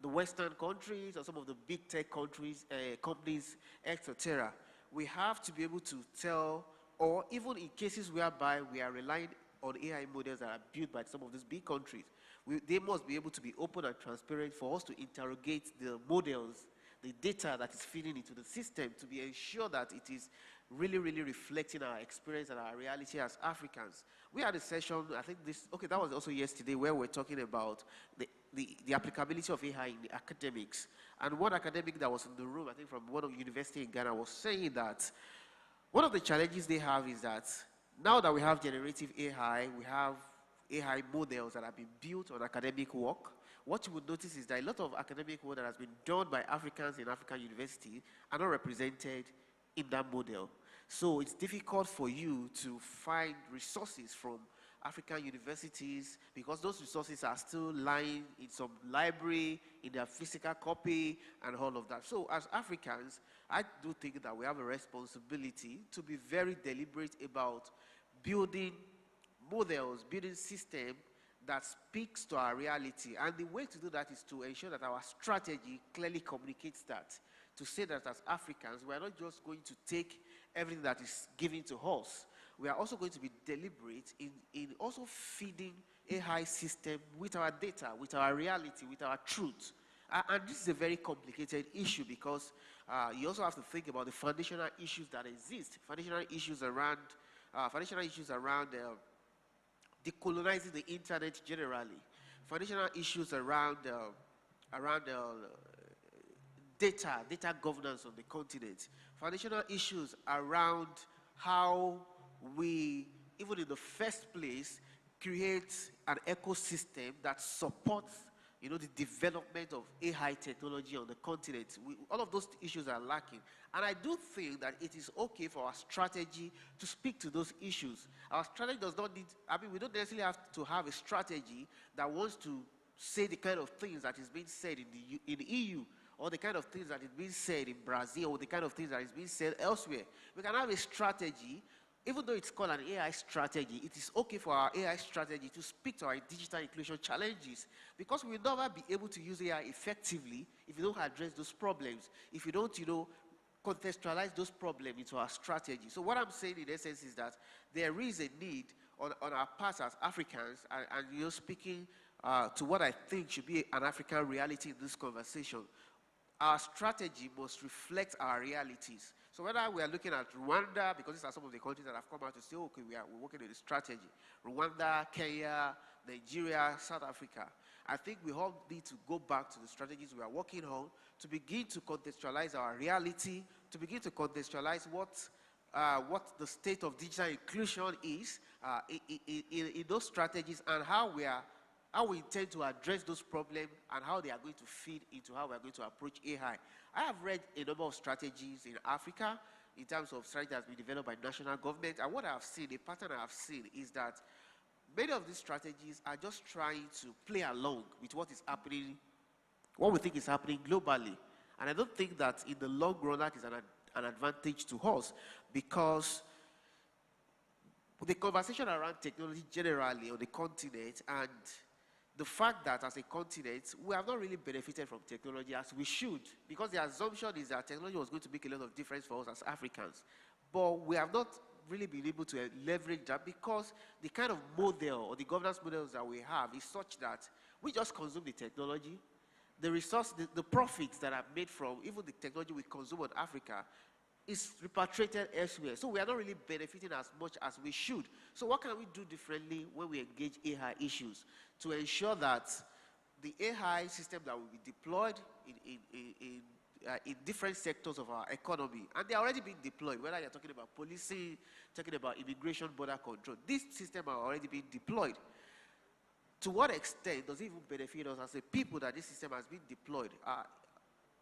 the Western countries or some of the big tech countries, companies, etc. We have to be able to tell, or even in cases whereby we are relying on AI models that are built by some of these big countries, they must be able to be open and transparent for us to interrogate the models, the data that is feeding into the system, to be ensure that it is really, really reflecting our experience and our reality as Africans. We had a session, I think that was also yesterday, where we're talking about the applicability of AI in the academics. And one academic that was in the room, I think from one university in Ghana, was saying that one of the challenges they have is that now that we have generative AI, we have AI models that have been built on academic work, what you would notice is that a lot of academic work that has been done by Africans in African universities are not represented in that model. So it's difficult for you to find resources from African universities because those resources are still lying in some library, in their physical copy, and all of that. So as Africans, I do think that we have a responsibility to be very deliberate about building models, building systems that speaks to our reality. And the way to do that is to ensure that our strategy clearly communicates that. To say that as Africans, we are not just going to take everything that is given to us. we are also going to be deliberate in also feeding AI system with our data, with our reality, with our truth. And this is a very complicated issue because you also have to think about the foundational issues that exist, foundational issues around decolonizing the internet generally, foundational issues around data governance on the continent, foundational issues around how we, even in the first place, create an ecosystem that supports, you know, the development of AI technology on the continent. All of those issues are lacking. And I do think that it is okay for our strategy to speak to those issues. Our strategy does not need, I mean, we don't necessarily have to have a strategy that wants to say the kind of things that is being said in the EU, or the kind of things that is being said in Brazil, or the kind of things that is being said elsewhere. We can have a strategy, even though it's called an AI strategy, it is okay for our AI strategy to speak to our digital inclusion challenges, because we'll never be able to use AI effectively if you don't address those problems, if you don't, you know, contextualize those problems into our strategy. So what I'm saying in essence is that there is a need on our part as Africans, and you know, speaking to what I think should be an African reality in this conversation, our strategy must reflect our realities. So whether we are looking at Rwanda, because these are some of the countries that have come out to say, okay, we're working on a strategy. Rwanda, Kenya, Nigeria, South Africa. I think we all need to go back to the strategies we are working on to begin to contextualize our reality, to begin to contextualize what the state of digital inclusion is in those strategies, and how we intend to address those problems, and how they are going to feed into how we are going to approach AI. I have read a number of strategies in Africa in terms of strategy that has been developed by national government, and what I have seen, the pattern I have seen is that many of these strategies are just trying to play along with what is happening, what we think is happening globally. And I don't think that in the long run that is an advantage to us, because the conversation around technology generally on the continent, and the fact that as a continent, we have not really benefited from technology as we should, because the assumption is that technology was going to make a lot of difference for us as Africans. But we have not really been able to leverage that, because the kind of model or the governance models that we have is such that we just consume the technology. The resource, the profits that are made from even the technology we consume in Africa is repatriated elsewhere. So we are not really benefiting as much as we should. So what can we do differently when we engage AI issues to ensure that the AI system that will be deployed in different sectors of our economy, and they are already being deployed, whether you're talking about policing, talking about immigration, border control, this system are already being deployed. To what extent does it even benefit us as a people that this system has been deployed?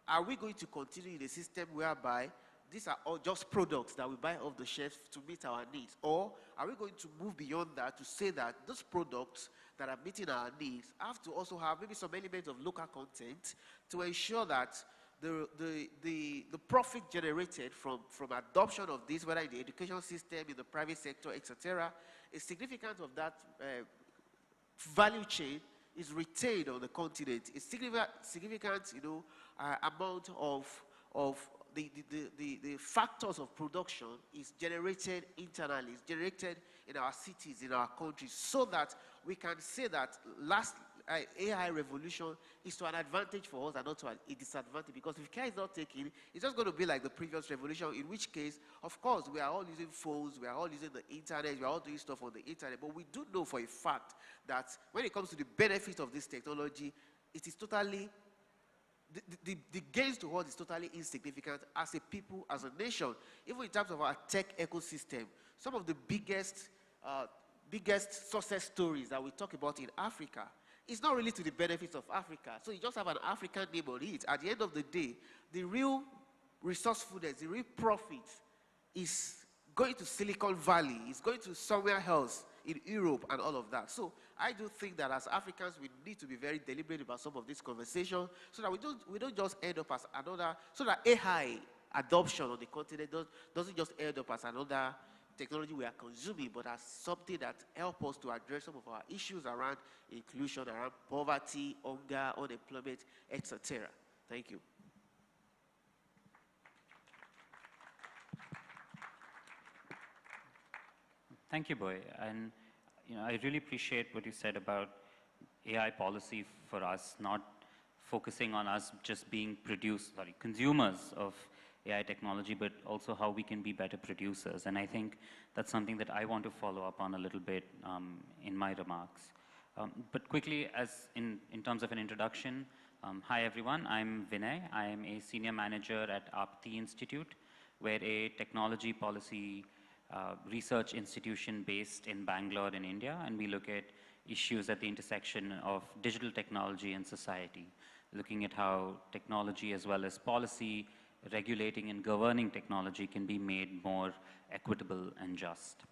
Are we going to continue in a system whereby these are all just products that we buy off the shelf to meet our needs? Or are we going to move beyond that to say that those products that are meeting our needs have to also have maybe some elements of local content to ensure that the profit generated from adoption of this, whether in the education system, in the private sector, etc., a significant of that value chain is retained on the continent. A significant, you know, amount of the factors of production is generated internally, is generated in our cities, in our countries, so that we can say that AI revolution is to an advantage for us and not to a disadvantage. Because if care is not taken, it's just going to be like the previous revolution, in which case, of course, we are all using phones, we are all using the internet, we are all doing stuff on the internet, but we do know for a fact that when it comes to the benefit of this technology, it is totally, the gains to us is totally insignificant as a people, as a nation. Even in terms of our tech ecosystem, some of the biggest success stories that we talk about in Africa, it's not really to the benefits of Africa. So you just have an African name on it. At the end of the day, the real resourcefulness, the real profit is going to Silicon Valley, it's going to somewhere else in Europe and all of that. So I do think that as Africans, we need to be very deliberate about some of this conversation, so that we don't just end up as another, so that AI adoption on the continent doesn't just end up as another technology we are consuming, but as something that helps us to address some of our issues around inclusion, around poverty, hunger, unemployment, etc. Thank you. Thank you, Boy. And I really appreciate what you said about AI policy for us, not focusing on us just being consumers of AI technology, but also how we can be better producers. And I think that's something that I want to follow up on a little bit in my remarks. But quickly, as in terms of an introduction, hi everyone, I'm Vinay. I am a senior manager at Apti Institute. We're a technology policy research institution based in Bangalore in India, and we look at issues at the intersection of digital technology and society, looking at how technology as well as policy, regulating and governing technology can be made more equitable and just.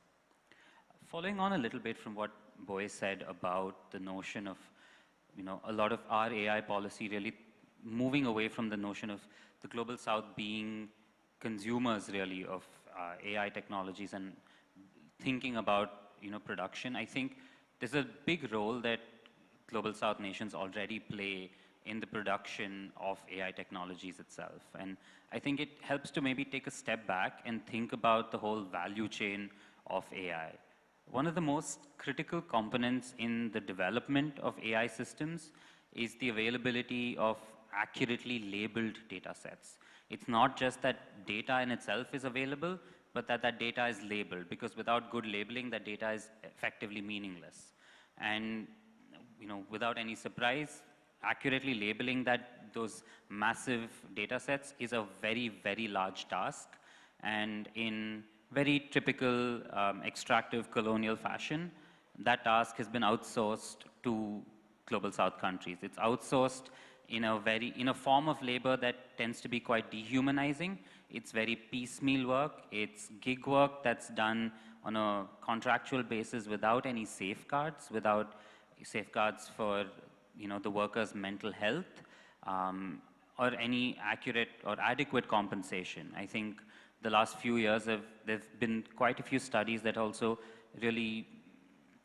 Following on a little bit from what Boy said about the notion of, a lot of our AI policy really moving away from the notion of the Global South being consumers really of AI technologies and thinking about, production. I think there's a big role that Global South nations already play in the production of AI technologies itself. And I think it helps to maybe take a step back and think about the whole value chain of AI. One of the most critical components in the development of AI systems is the availability of accurately labeled data sets. It's not just that data in itself is available, but that data is labeled, because without good labeling, that data is effectively meaningless. And without any surprise, accurately labeling those massive data sets is a very, very large task. And in very typical extractive colonial fashion, that task has been outsourced to Global South countries. It's outsourced in a form of labor that tends to be quite dehumanizing. It's very piecemeal work. It's gig work that's done on a contractual basis without any safeguards, without safeguards for the workers' mental health, or any accurate or adequate compensation. I think the last few years there've been quite a few studies that also really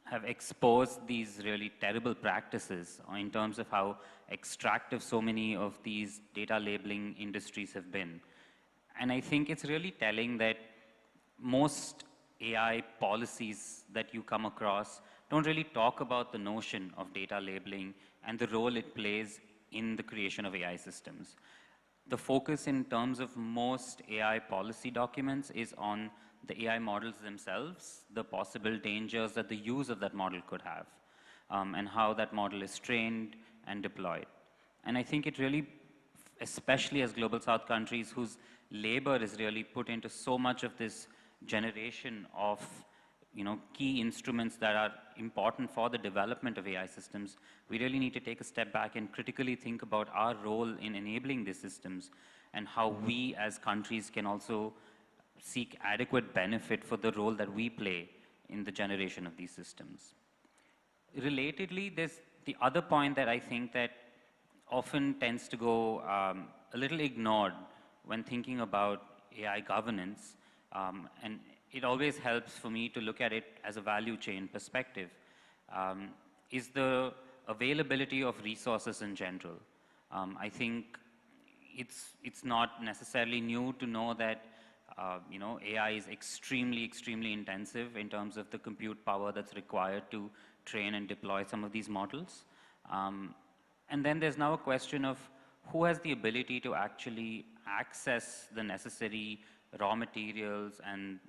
have exposed these really terrible practices in terms of how extractive so many of these data labeling industries have been. And I think it's really telling that most AI policies that you come across don't really talk about the notion of data labeling and the role it plays in the creation of AI systems. The focus in terms of most AI policy documents is on the AI models themselves, the possible dangers that the use of that model could have, and how that model is trained and deployed. And I think it really, especially as Global South countries whose labor is really put into so much of this generation of key instruments that are important for the development of AI systems, we really need to take a step back and critically think about our role in enabling these systems and how we as countries can also seek adequate benefit for the role that we play in the generation of these systems. Relatedly, there's the other point that I think that often tends to go a little ignored when thinking about AI governance, and it always helps for me to look at it as a value chain perspective, is the availability of resources in general. I think it's not necessarily new to know that AI is extremely, extremely intensive in terms of the compute power that's required to train and deploy some of these models. And then there's now a question of who has the ability to actually access the necessary raw materials and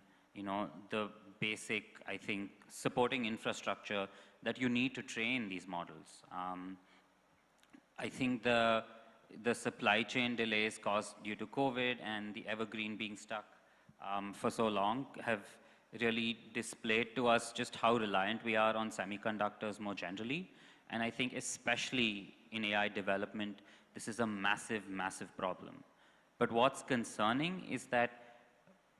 the basic, I think, supporting infrastructure that you need to train these models. I think the supply chain delays caused due to COVID and the evergreen being stuck for so long have really displayed to us just how reliant we are on semiconductors more generally. And I think especially in AI development, this is a massive, massive problem. But what's concerning is that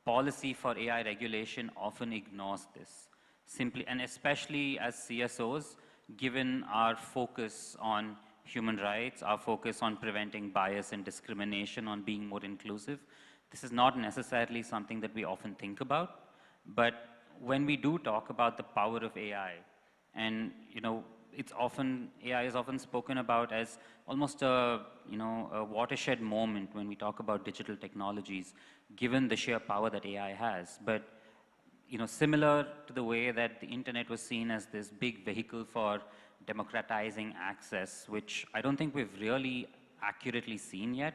policy for AI regulation often ignores this. Simply, and especially as CSOs, given our focus on human rights, our focus on preventing bias and discrimination, on being more inclusive, this is not necessarily something that we often think about. But when we do talk about the power of AI, and AI is often spoken about as almost a watershed moment when we talk about digital technologies, given the sheer power that AI has. But similar to the way that the internet was seen as this big vehicle for democratizing access, which I don't think we've really accurately seen yet.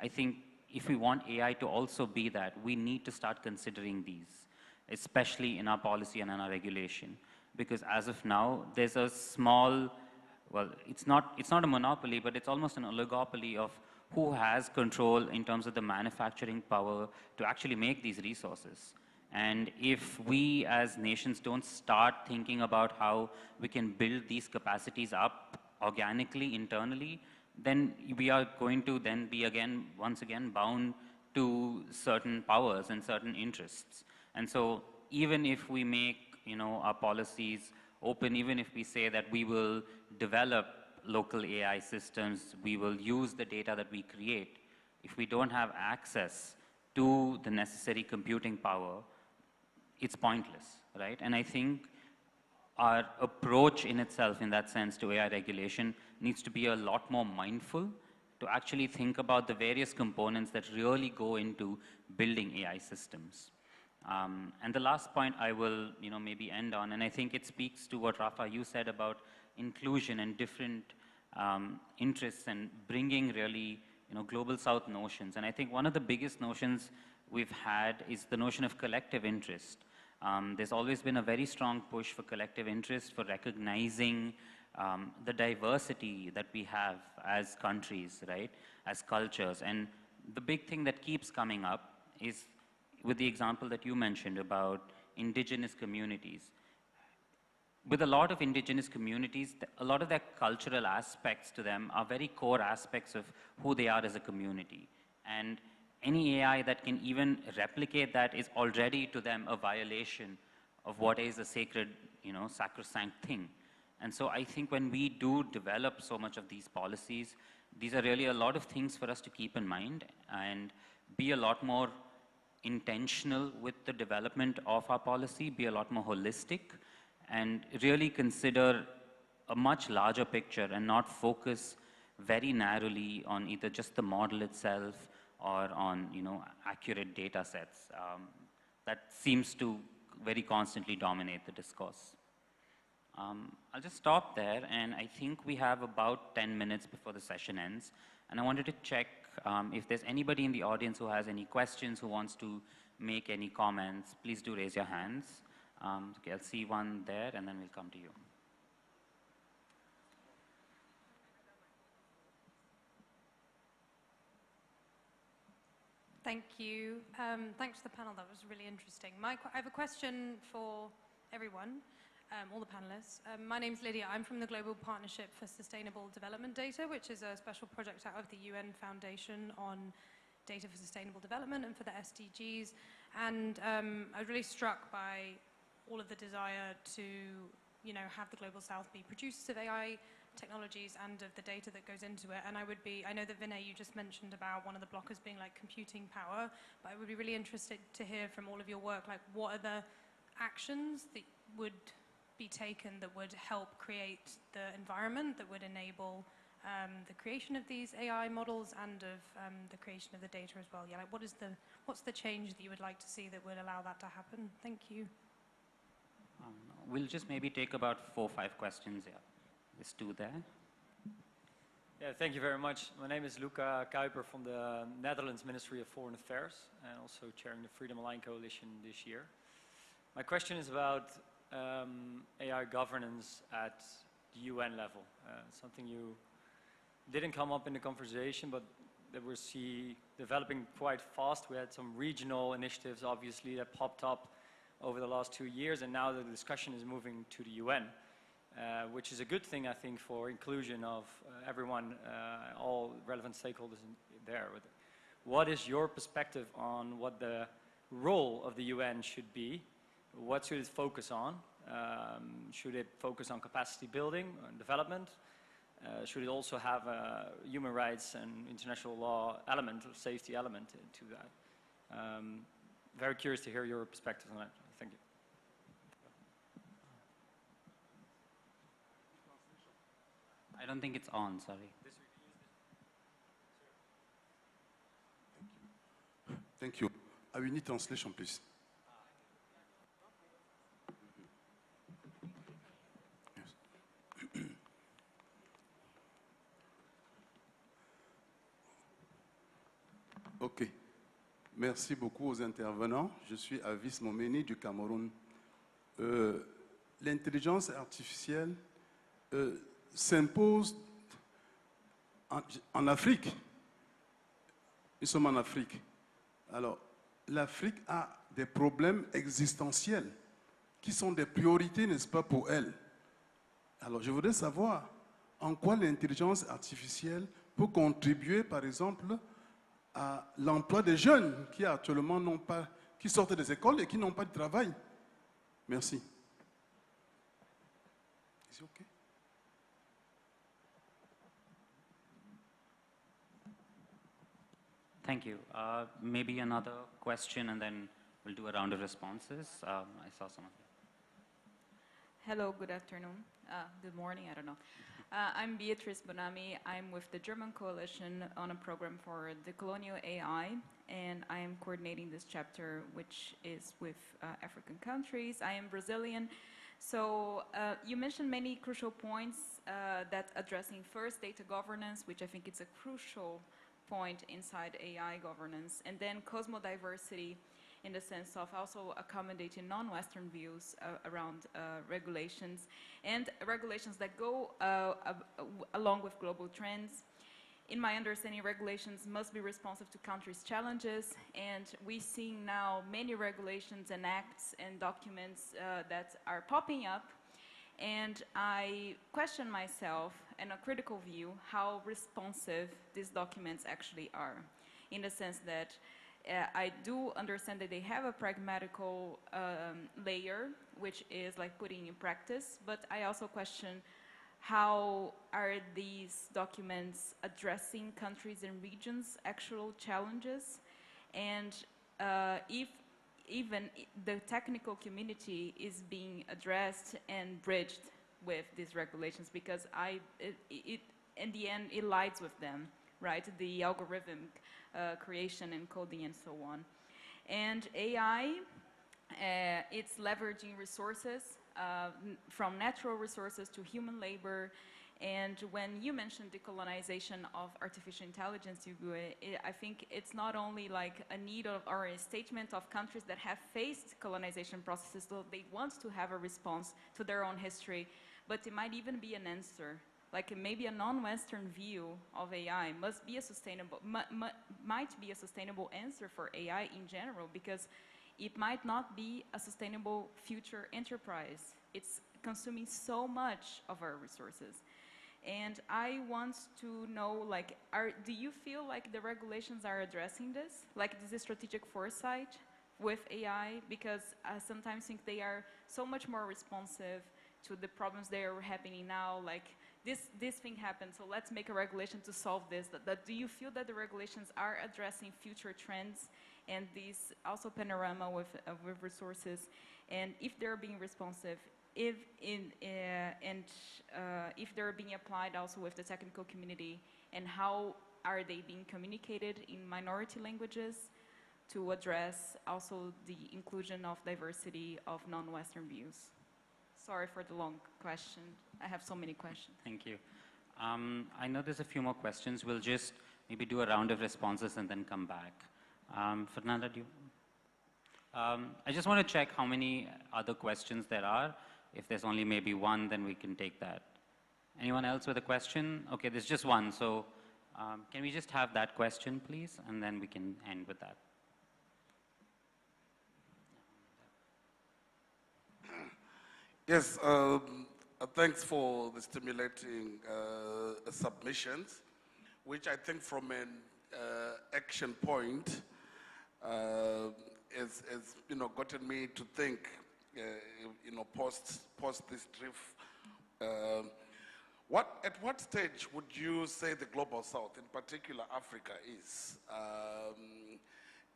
I think if we want AI to also be that, we need to start considering these, especially in our policy and in our regulation. Because as of now, there's a small, well, it's not a monopoly, but it's almost an oligopoly of who has control in terms of the manufacturing power to actually make these resources. And if we as nations don't start thinking about how we can build these capacities up organically, internally, then we are going to then be once again bound to certain powers and certain interests. And so even if we make our policies open, even if we say that we will develop local AI systems, we will use the data that we create, if we don't have access to the necessary computing power, it's pointless, right? And I think our approach in itself, in that sense, to AI regulation needs to be a lot more mindful to actually think about the various components that really go into building AI systems. And the last point I will, maybe end on, and I think it speaks to what Rafa, you said about inclusion and different interests and bringing really, global South notions. And I think one of the biggest notions we've had is the notion of collective interest. There's always been a very strong push for collective interest, for recognizing the diversity that we have as countries, right, as cultures. And the big thing that keeps coming up is with the example that you mentioned about indigenous communities. With a lot of indigenous communities, a lot of their cultural aspects to them are very core aspects of who they are as a community. And any AI that can even replicate that is already to them a violation of what is a sacred, sacrosanct thing. And so I think when we do develop so much of these policies, these are really a lot of things for us to keep in mind and be a lot more intentional with the development of our policy, be a lot more holistic, and really consider a much larger picture and not focus very narrowly on either just the model itself or on, accurate data sets. That seems to very constantly dominate the discourse. I'll just stop there, and I think we have about 10 minutes before the session ends. And I wanted to check if there's anybody in the audience who has any questions, who wants to make any comments, please do raise your hands. Okay, I'll see one there, and then we'll come to you. Thank you. Thanks to the panel, that was really interesting. I have a question for everyone, all the panelists. My name's Lydia. I'm from the Global Partnership for Sustainable Development Data, which is a special project out of the UN Foundation on data for sustainable development and for the SDGs. And I was really struck by all of the desire to, have the Global South be producers of AI technologies and of the data that goes into it. And I know that Vinay, you just mentioned about one of the blockers being like computing power, but I would be really interested to hear from all of your work, like what are the actions that would be taken that would help create the environment that would enable the creation of these AI models and of the creation of the data as well? Yeah, like what's the change that you would like to see that would allow that to happen? Thank you. We'll just maybe take about 4 or 5 questions. Yeah, there's 2 there. Yeah, thank you very much. My name is Luca Kuiper from the Netherlands Ministry of Foreign Affairs and also chairing the Freedom Line Coalition this year. My question is about AI governance at the UN level. Something you didn't come up in the conversation, but that we see developing quite fast. We had some regional initiatives, obviously, that popped up over the last 2 years, and now the discussion is moving to the UN, which is a good thing, I think, for inclusion of everyone, all relevant stakeholders there. What is your perspective on what the role of the UN should be? What should it focus on? Should it focus on capacity building and development? Should it also have a human rights and international law element or safety element to that? Very curious to hear your perspective on that. Thank you. I don't think it's on, sorry. Thank you. I will need translation, please. OK. Merci beaucoup aux intervenants. Je suis Avis Momeni du Cameroun. L'intelligence artificielle s'impose en Afrique. Nous sommes en Afrique. Alors, l'Afrique a des problèmes existentiels qui sont des priorités, n'est-ce pas, pour elle. Alors, je voudrais savoir en quoi l'intelligence artificielle peut contribuer, par exemple, à l'emploi des jeunes qui actuellement n'ont pas, qui sortent des écoles et qui n'ont pas de travail. Merci. Is it okay? Thank you. Maybe another question and then we'll do a round of responses. I saw some of you. Hello, good afternoon. Good morning, I don't know. I'm Beatrice Bonami. I'm with the German Coalition on a program for decolonial AI, and I am coordinating this chapter, which is with African countries. I am Brazilian. So you mentioned many crucial points that addressing first data governance, which I think is a crucial point inside AI governance, and then cosmodiversity in the sense of also accommodating non-Western views around regulations and regulations that go along with global trends. In my understanding, regulations must be responsive to countries' challenges, and we're seeing now many regulations and acts and documents that are popping up, and I question myself in a critical view how responsive these documents actually are, in the sense that I do understand that they have a pragmatical layer, which is like putting in practice, but I also question how are these documents addressing countries and regions' actual challenges, and if even the technical community is being addressed and bridged with these regulations, because in the end, it lies with them, right? The algorithm creation and coding and so on. And AI, it's leveraging resources from natural resources to human labor. And when you mentioned decolonization of artificial intelligence, I think it's not only like a need or a statement of countries that have faced colonization processes, so they want to have a response to their own history, but it might even be an answer. Like maybe a non-Western view of AI must be a sustainable, might be a sustainable answer for AI in general, because it might not be a sustainable future enterprise. It's consuming so much of our resources. And I want to know, like, do you feel like the regulations are addressing this? Like, this is strategic foresight with AI? Because I sometimes think they are so much more responsive to the problems that are happening now. Like, this thing happened, so let's make a regulation to solve this. Do you feel that the regulations are addressing future trends and these also panorama with resources? And if they're being responsive, if they're being applied also with the technical community, and how are they being communicated in minority languages to address also the inclusion of diversity of non-Western views? Sorry for the long question. I have so many questions. Thank you. I know there's a few more questions. We'll just maybe do a round of responses and then come back. Fernanda, do you? I just want to check how many other questions there are. If there's only maybe one, then we can take that. Anyone else with a question? Okay, there's just one. So can we just have that question, please? And then we can end with that. Yes, thanks for the stimulating submissions, which I think from an action point has gotten me to think, post this DRIF. At what stage would you say the Global South, in particular Africa, is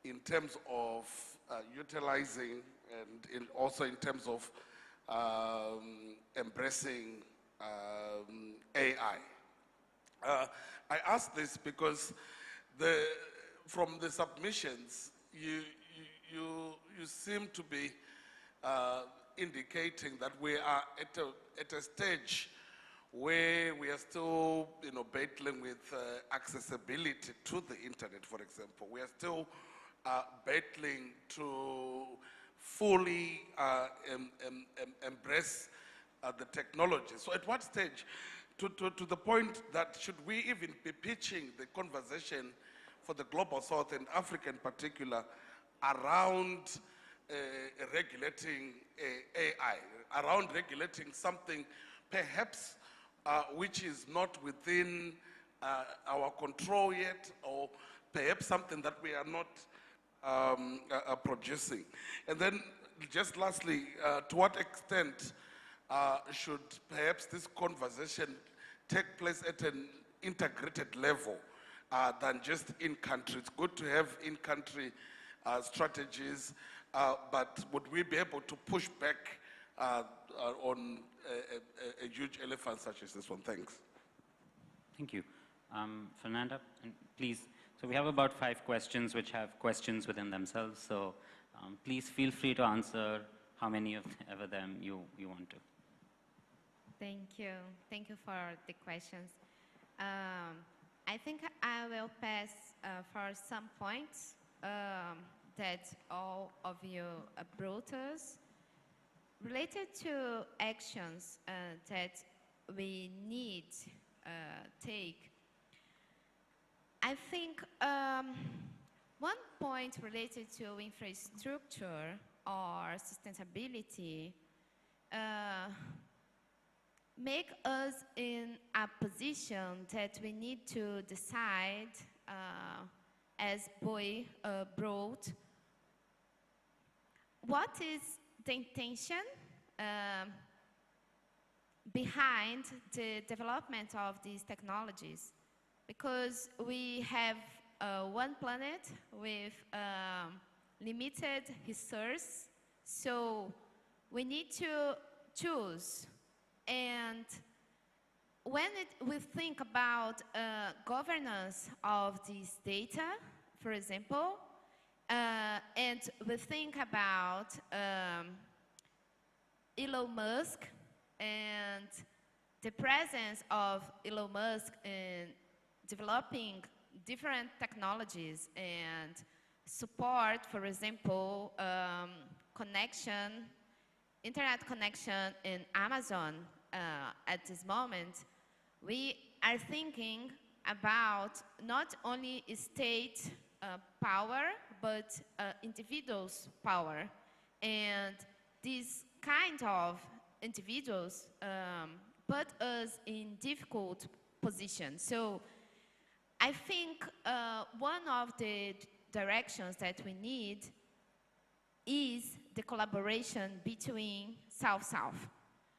in terms of utilizing and also in terms of embracing AI? I ask this because from the submissions, you seem to be indicating that we are at a stage where we are still, battling with accessibility to the internet, for example. We are still battling to fully embrace the technology. So at what stage, to the point that should we even be pitching the conversation for the Global South and Africa in particular around regulating AI, around regulating something perhaps which is not within our control yet, or perhaps something that we are not producing. And then just lastly, to what extent should perhaps this conversation take place at an integrated level than just in-country? It's good to have in-country strategies, but would we be able to push back on a huge elephant such as this one? Thanks. Thank you. Fernanda, and please, so we have about 5 questions which have questions within themselves, so please feel free to answer how many of them you want to. Thank you. Thank you for the questions. I think I will pass for some points that all of you brought us related to actions that we need take. I think one point related to infrastructure or sustainability make us in a position that we need to decide, as Boy brought, what is the intention behind the development of these technologies. Because we have one planet with limited resources, so we need to choose. And when we think about governance of this data, for example, and we think about Elon Musk and the presence of Elon Musk in developing different technologies and support, for example, internet connection in Amazon at this moment, we are thinking about not only state power, but individuals' power. And these kind of individuals put us in difficult positions. So I think one of the directions that we need is the collaboration between South-South.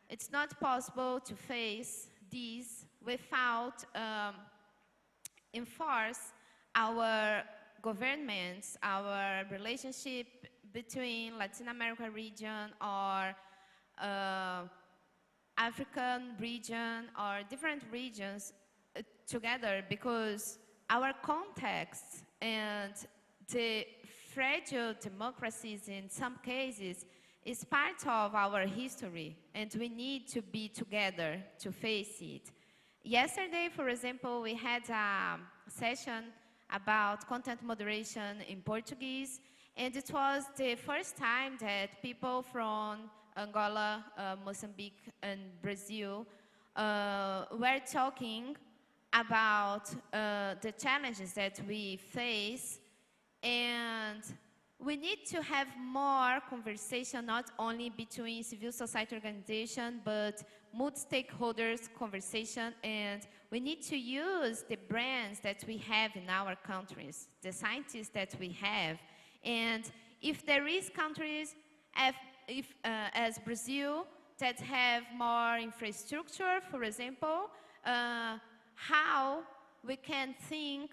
It's not possible to face this without enforce our governments, our relationship between Latin America region or African region or different regions together, because our context and the fragile democracies in some cases is part of our history, and we need to be together to face it. Yesterday, for example, we had a session about content moderation in Portuguese, and it was the first time that people from Angola, Mozambique, and Brazil were talking about the challenges that we face. And we need to have more conversation, not only between civil society organizations, but multi-stakeholders conversation. And we need to use the brands that we have in our countries, the scientists that we have. And if there is countries as Brazil that have more infrastructure, for example, how we can think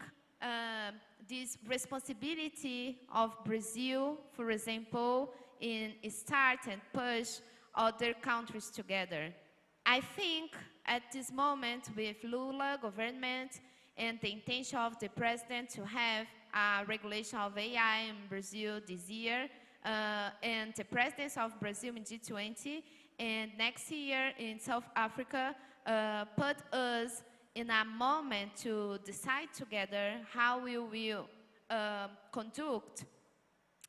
this responsibility of Brazil, for example, in start and push other countries together. I think at this moment with Lula government and the intention of the president to have a regulation of AI in Brazil this year, and the presence of Brazil in G20, and next year in South Africa, put us in a moment to decide together how we will conduct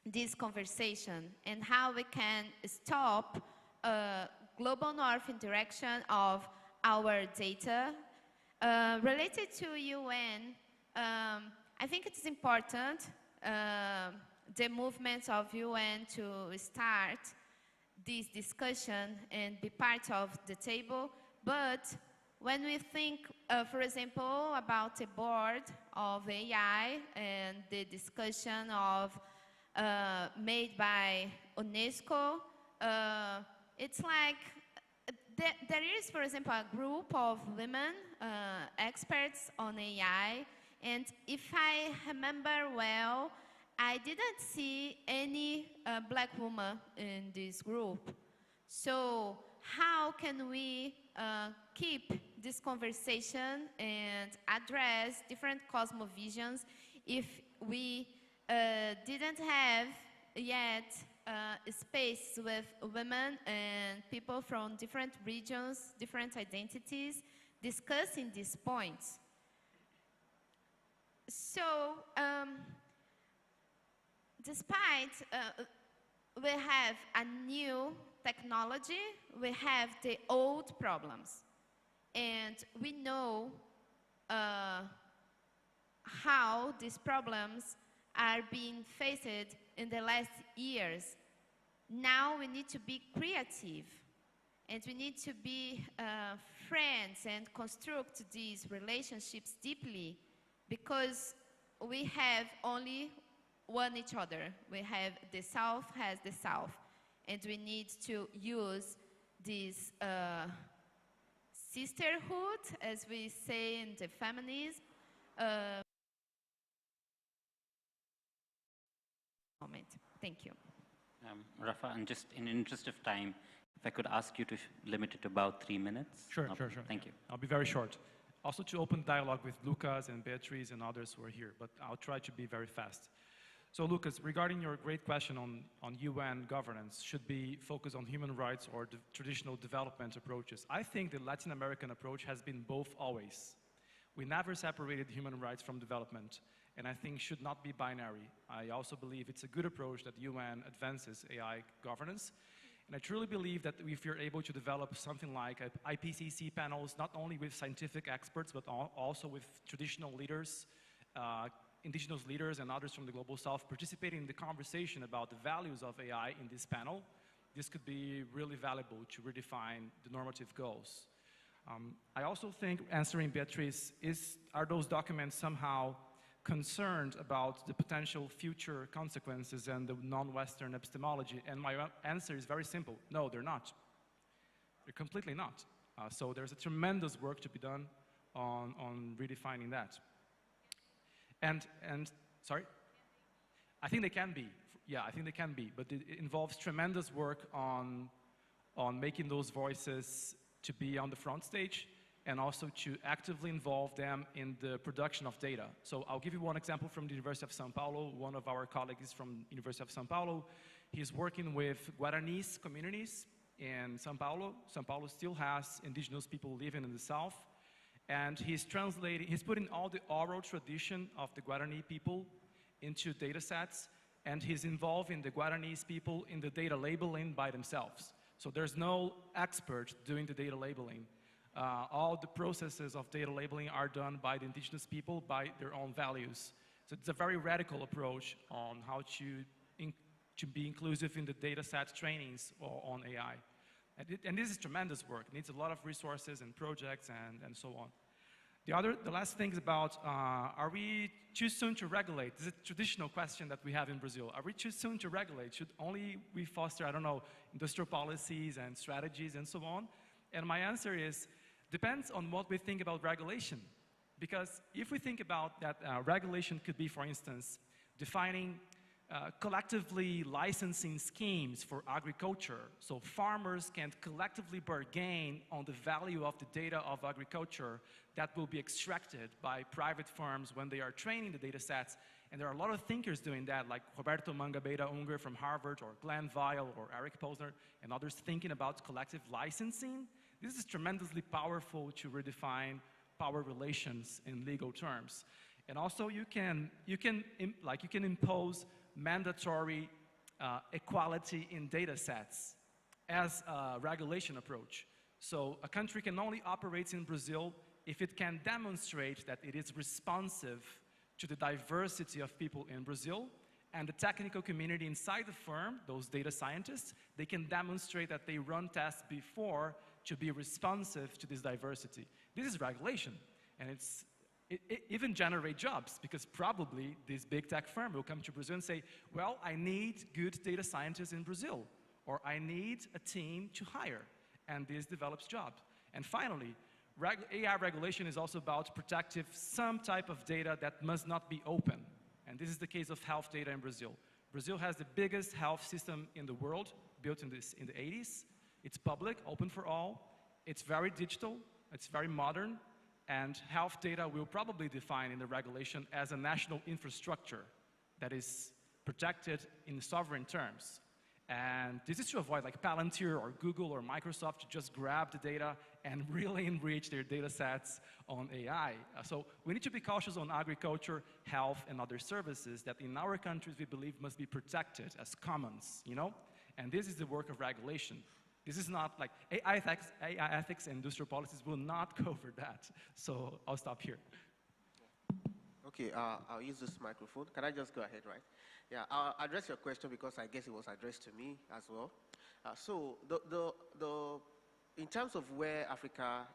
this conversation and how we can stop global north in direction of our data. Related to UN, I think it is important the movement of UN to start this discussion and be part of the table, but when we think, for example, about the board of AI and the discussion of made by UNESCO, it's like there is, for example, a group of women experts on AI, and if I remember well, I didn't see any black woman in this group. So how can we keep this conversation and address different cosmovisions if we didn't have yet space with women and people from different regions, different identities, discussing these points? So, despite we have a new technology, we have the old problems. And we know how these problems are being faced in the last years. Now we need to be creative, and we need to be friends and construct these relationships deeply, because we have only one each other. We have the South has the South, and we need to use this sisterhood, as we say in the feminism, moment. Thank you. Rafa, and just in interest of time, if I could ask you to limit it to about 3 minutes. Sure. Thank you. I'll be very short. Also to open dialogue with Lucas and Beatriz and others who are here, but I'll try to be very fast. So Lucas, regarding your great question on UN governance, should be focused on human rights or traditional development approaches. I think the Latin American approach has been both always. We never separated human rights from development, and I think should not be binary. I also believe it's a good approach that UN advances AI governance. And I truly believe that if you're able to develop something like IPCC panels, not only with scientific experts, but also with traditional leaders, indigenous leaders and others from the Global South participating in the conversation about the values of AI in this panel, this could be really valuable to redefine the normative goals. I also think, answering Beatriz, are those documents somehow concerned about the potential future consequences and the non-Western epistemology? And my answer is very simple. No, they're not. They're completely not. So there's a tremendous work to be done on redefining that. And sorry? I think they can be. Yeah, I think they can be. But it involves tremendous work on making those voices to be on the front stage, and also to actively involve them in the production of data. So I'll give you one example from the University of São Paulo. One of our colleagues from University of São Paulo, he's working with Guaranese communities in São Paulo. São Paulo still has indigenous people living in the south. And he's putting all the oral tradition of the Guarani people into data sets, and he's involving the Guaranese people in the data labeling by themselves. So there's no expert doing the data labeling. All the processes of data labeling are done by the indigenous people, by their own values. So it's a very radical approach on how to be inclusive in the data set trainings on AI. And this is tremendous work. It needs a lot of resources and projects and so on. The last thing is about, are we too soon to regulate? This is a traditional question that we have in Brazil. Are we too soon to regulate? Should only we foster, I don't know, industrial policies and strategies and so on? And my answer is, depends on what we think about regulation. Because if we think about that regulation could be, for instance, defining collectively licensing schemes for agriculture, so farmers can collectively bargain on the value of the data of agriculture that will be extracted by private firms when they are training the data sets. And there are a lot of thinkers doing that, like Roberto Mangabeira Unger from Harvard, or Glenn Weil, or Eric Posner, and others thinking about collective licensing. This is tremendously powerful to redefine power relations in legal terms. And also you can impose mandatory equality in data sets as a regulation approach. So a country can only operate in Brazil if it can demonstrate that it is responsive to the diversity of people in Brazil, and the technical community inside the firm, those data scientists, they can demonstrate that they run tests before to be responsive to this diversity. This is regulation, and it even generates jobs, because probably this big tech firm will come to Brazil and say, well, I need good data scientists in Brazil, or I need a team to hire, and this develops jobs. And finally, AI regulation is also about protecting some type of data that must not be open. And this is the case of health data in Brazil. Brazil has the biggest health system in the world, built in the 80s. It's public, open for all. It's very digital, it's very modern, and health data will probably define in the regulation as a national infrastructure that is protected in sovereign terms. And this is to avoid like Palantir or Google or Microsoft to just grab the data and really enrich their data sets on AI. So we need to be cautious on agriculture, health, and other services that in our countries we believe must be protected as commons, you know? And this is the work of regulation. This is not like AI ethics and industrial policies will not cover that. So I'll stop here. Okay, I'll use this microphone. Can I just go ahead, right? Yeah, I'll address your question because I guess it was addressed to me as well. In terms of where Africa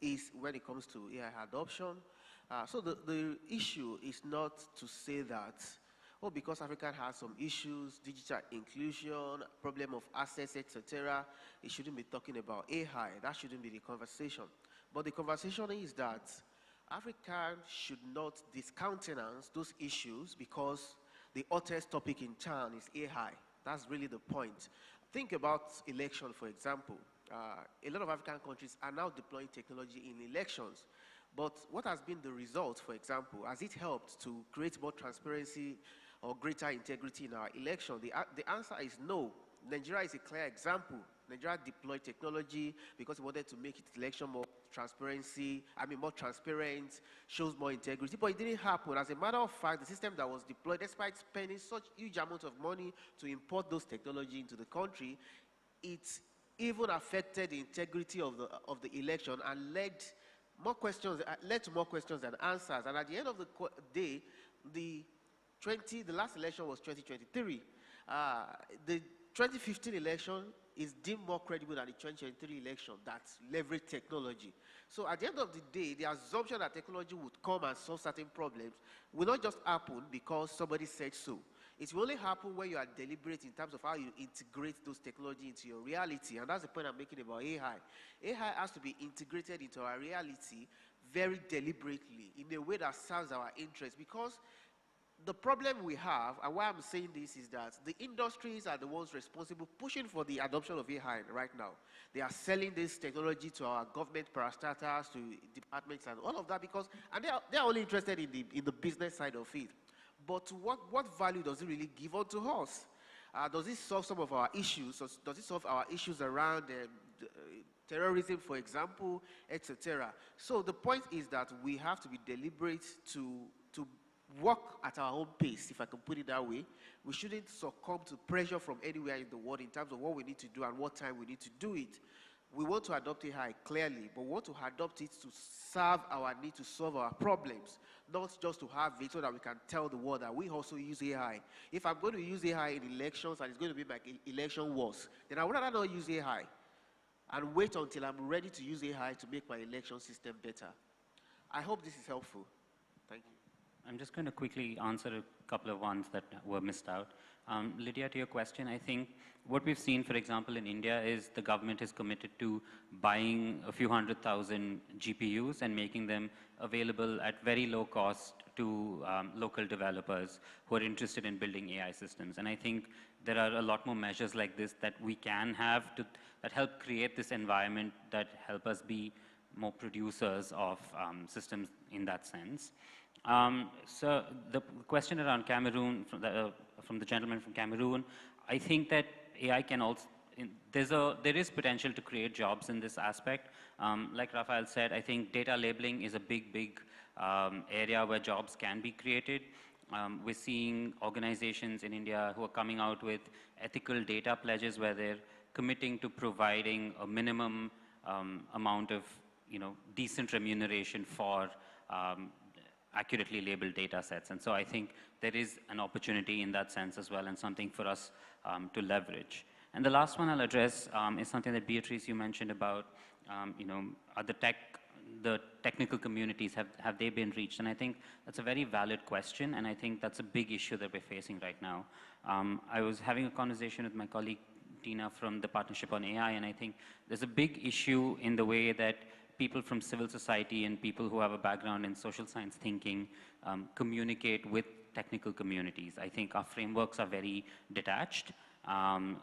is when it comes to AI adoption, the issue is not to say that, oh, because Africa has some issues, digital inclusion, problem of access, etc., it shouldn't be talking about AI. That shouldn't be the conversation. But the conversation is that Africa should not discountenance those issues because the hottest topic in town is AI. That's really the point. Think about election, for example. A lot of African countries are now deploying technology in elections. But what has been the result, for example? Has it helped to create more transparency or greater integrity in our election? The answer is no. Nigeria is a clear example. Nigeria deployed technology because it wanted to make its election more more transparent, shows more integrity, but it didn't happen. As a matter of fact, the system that was deployed, despite spending such huge amount of money to import those technology into the country, it even affected the integrity of the election and led to more questions than answers. And at the end of the day, the last election was 2023. The 2015 election is deemed more credible than the 2023 election that leveraged technology. So at the end of the day, the assumption that technology would come and solve certain problems will not just happen because somebody said so. It will only happen when you are deliberate in terms of how you integrate those technology into your reality. And that's the point I'm making about AI. AI has to be integrated into our reality very deliberately in a way that serves our interests, because the problem we have, and why I'm saying this, is that the industries are the ones responsible pushing for the adoption of AI right now. They are selling this technology to our government parastatals, to departments and all of that, and they are only interested in the business side of it. But what value does it really give unto us? Does it solve some of our issues? Does it solve our issues around terrorism, for example, etc.? So the point is that we have to be deliberate to work at our own pace, if I can put it that way. We shouldn't succumb to pressure from anywhere in the world in terms of what we need to do and what time we need to do it. We want to adopt AI clearly, but we want to adopt it to serve our need to solve our problems, not just to have it so that we can tell the world that we also use AI. If I'm going to use AI in elections and it's going to be like election wars, then I would rather not use AI and wait until I'm ready to use AI to make my election system better. I hope this is helpful. Thank you. I'm just going to quickly answer a couple of ones that were missed out. Lydia, to your question, I think what we've seen, for example, in India is the government is committed to buying a few 100,000 GPUs and making them available at very low cost to local developers who are interested in building AI systems. And I think there are a lot more measures like this that we can have that help create this environment that help us be more producers of systems in that sense. So the question around Cameroon, from the gentleman from Cameroon, I think that AI can also there is potential to create jobs in this aspect. Like Rafael said, I think data labeling is a big area where jobs can be created. We're seeing organizations in India who are coming out with ethical data pledges where they're committing to providing a minimum amount of decent remuneration for accurately labeled data sets. And so I think there is an opportunity in that sense as well, and something for us to leverage. And the last one I'll address is something that Beatrice, you mentioned about, are the technical communities, have they been reached? And I think that's a very valid question, and I think that's a big issue that we're facing right now. I was having a conversation with my colleague Tina from the Partnership on AI, and I think there's a big issue in the way that people from civil society and people who have a background in social science thinking communicate with technical communities. I think our frameworks are very detached.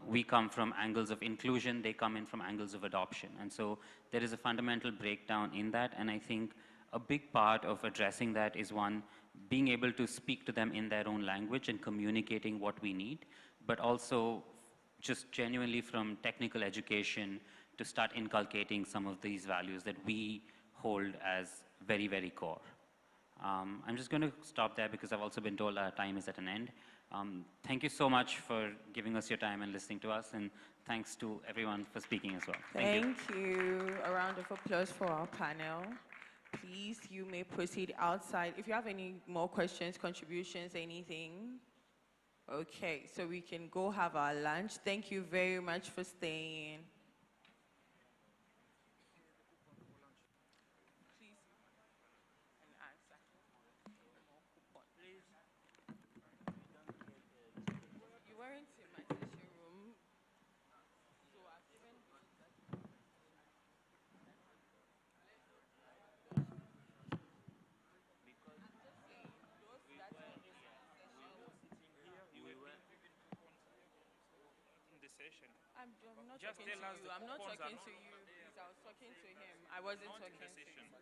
We come from angles of inclusion, they come in from angles of adoption. And so there is a fundamental breakdown in that, and I think a big part of addressing that is, one, being able to speak to them in their own language and communicating what we need, but also just genuinely from technical education to start inculcating some of these values that we hold as very, very core. I'm just going to stop there because I've also been told our time is at an end. Thank you so much for giving us your time and listening to us, and thanks to everyone for speaking as well. Thank you. A round of applause for our panel. Please, you may proceed outside. If you have any more questions, contributions, anything. Okay, so we can go have our lunch. Thank you very much for staying. You weren't in my session room, so I've given I'm not Just talking tell to us you. the I'm not coupons are talking not- to you. Please, I was talking to him. I wasn't talking to you.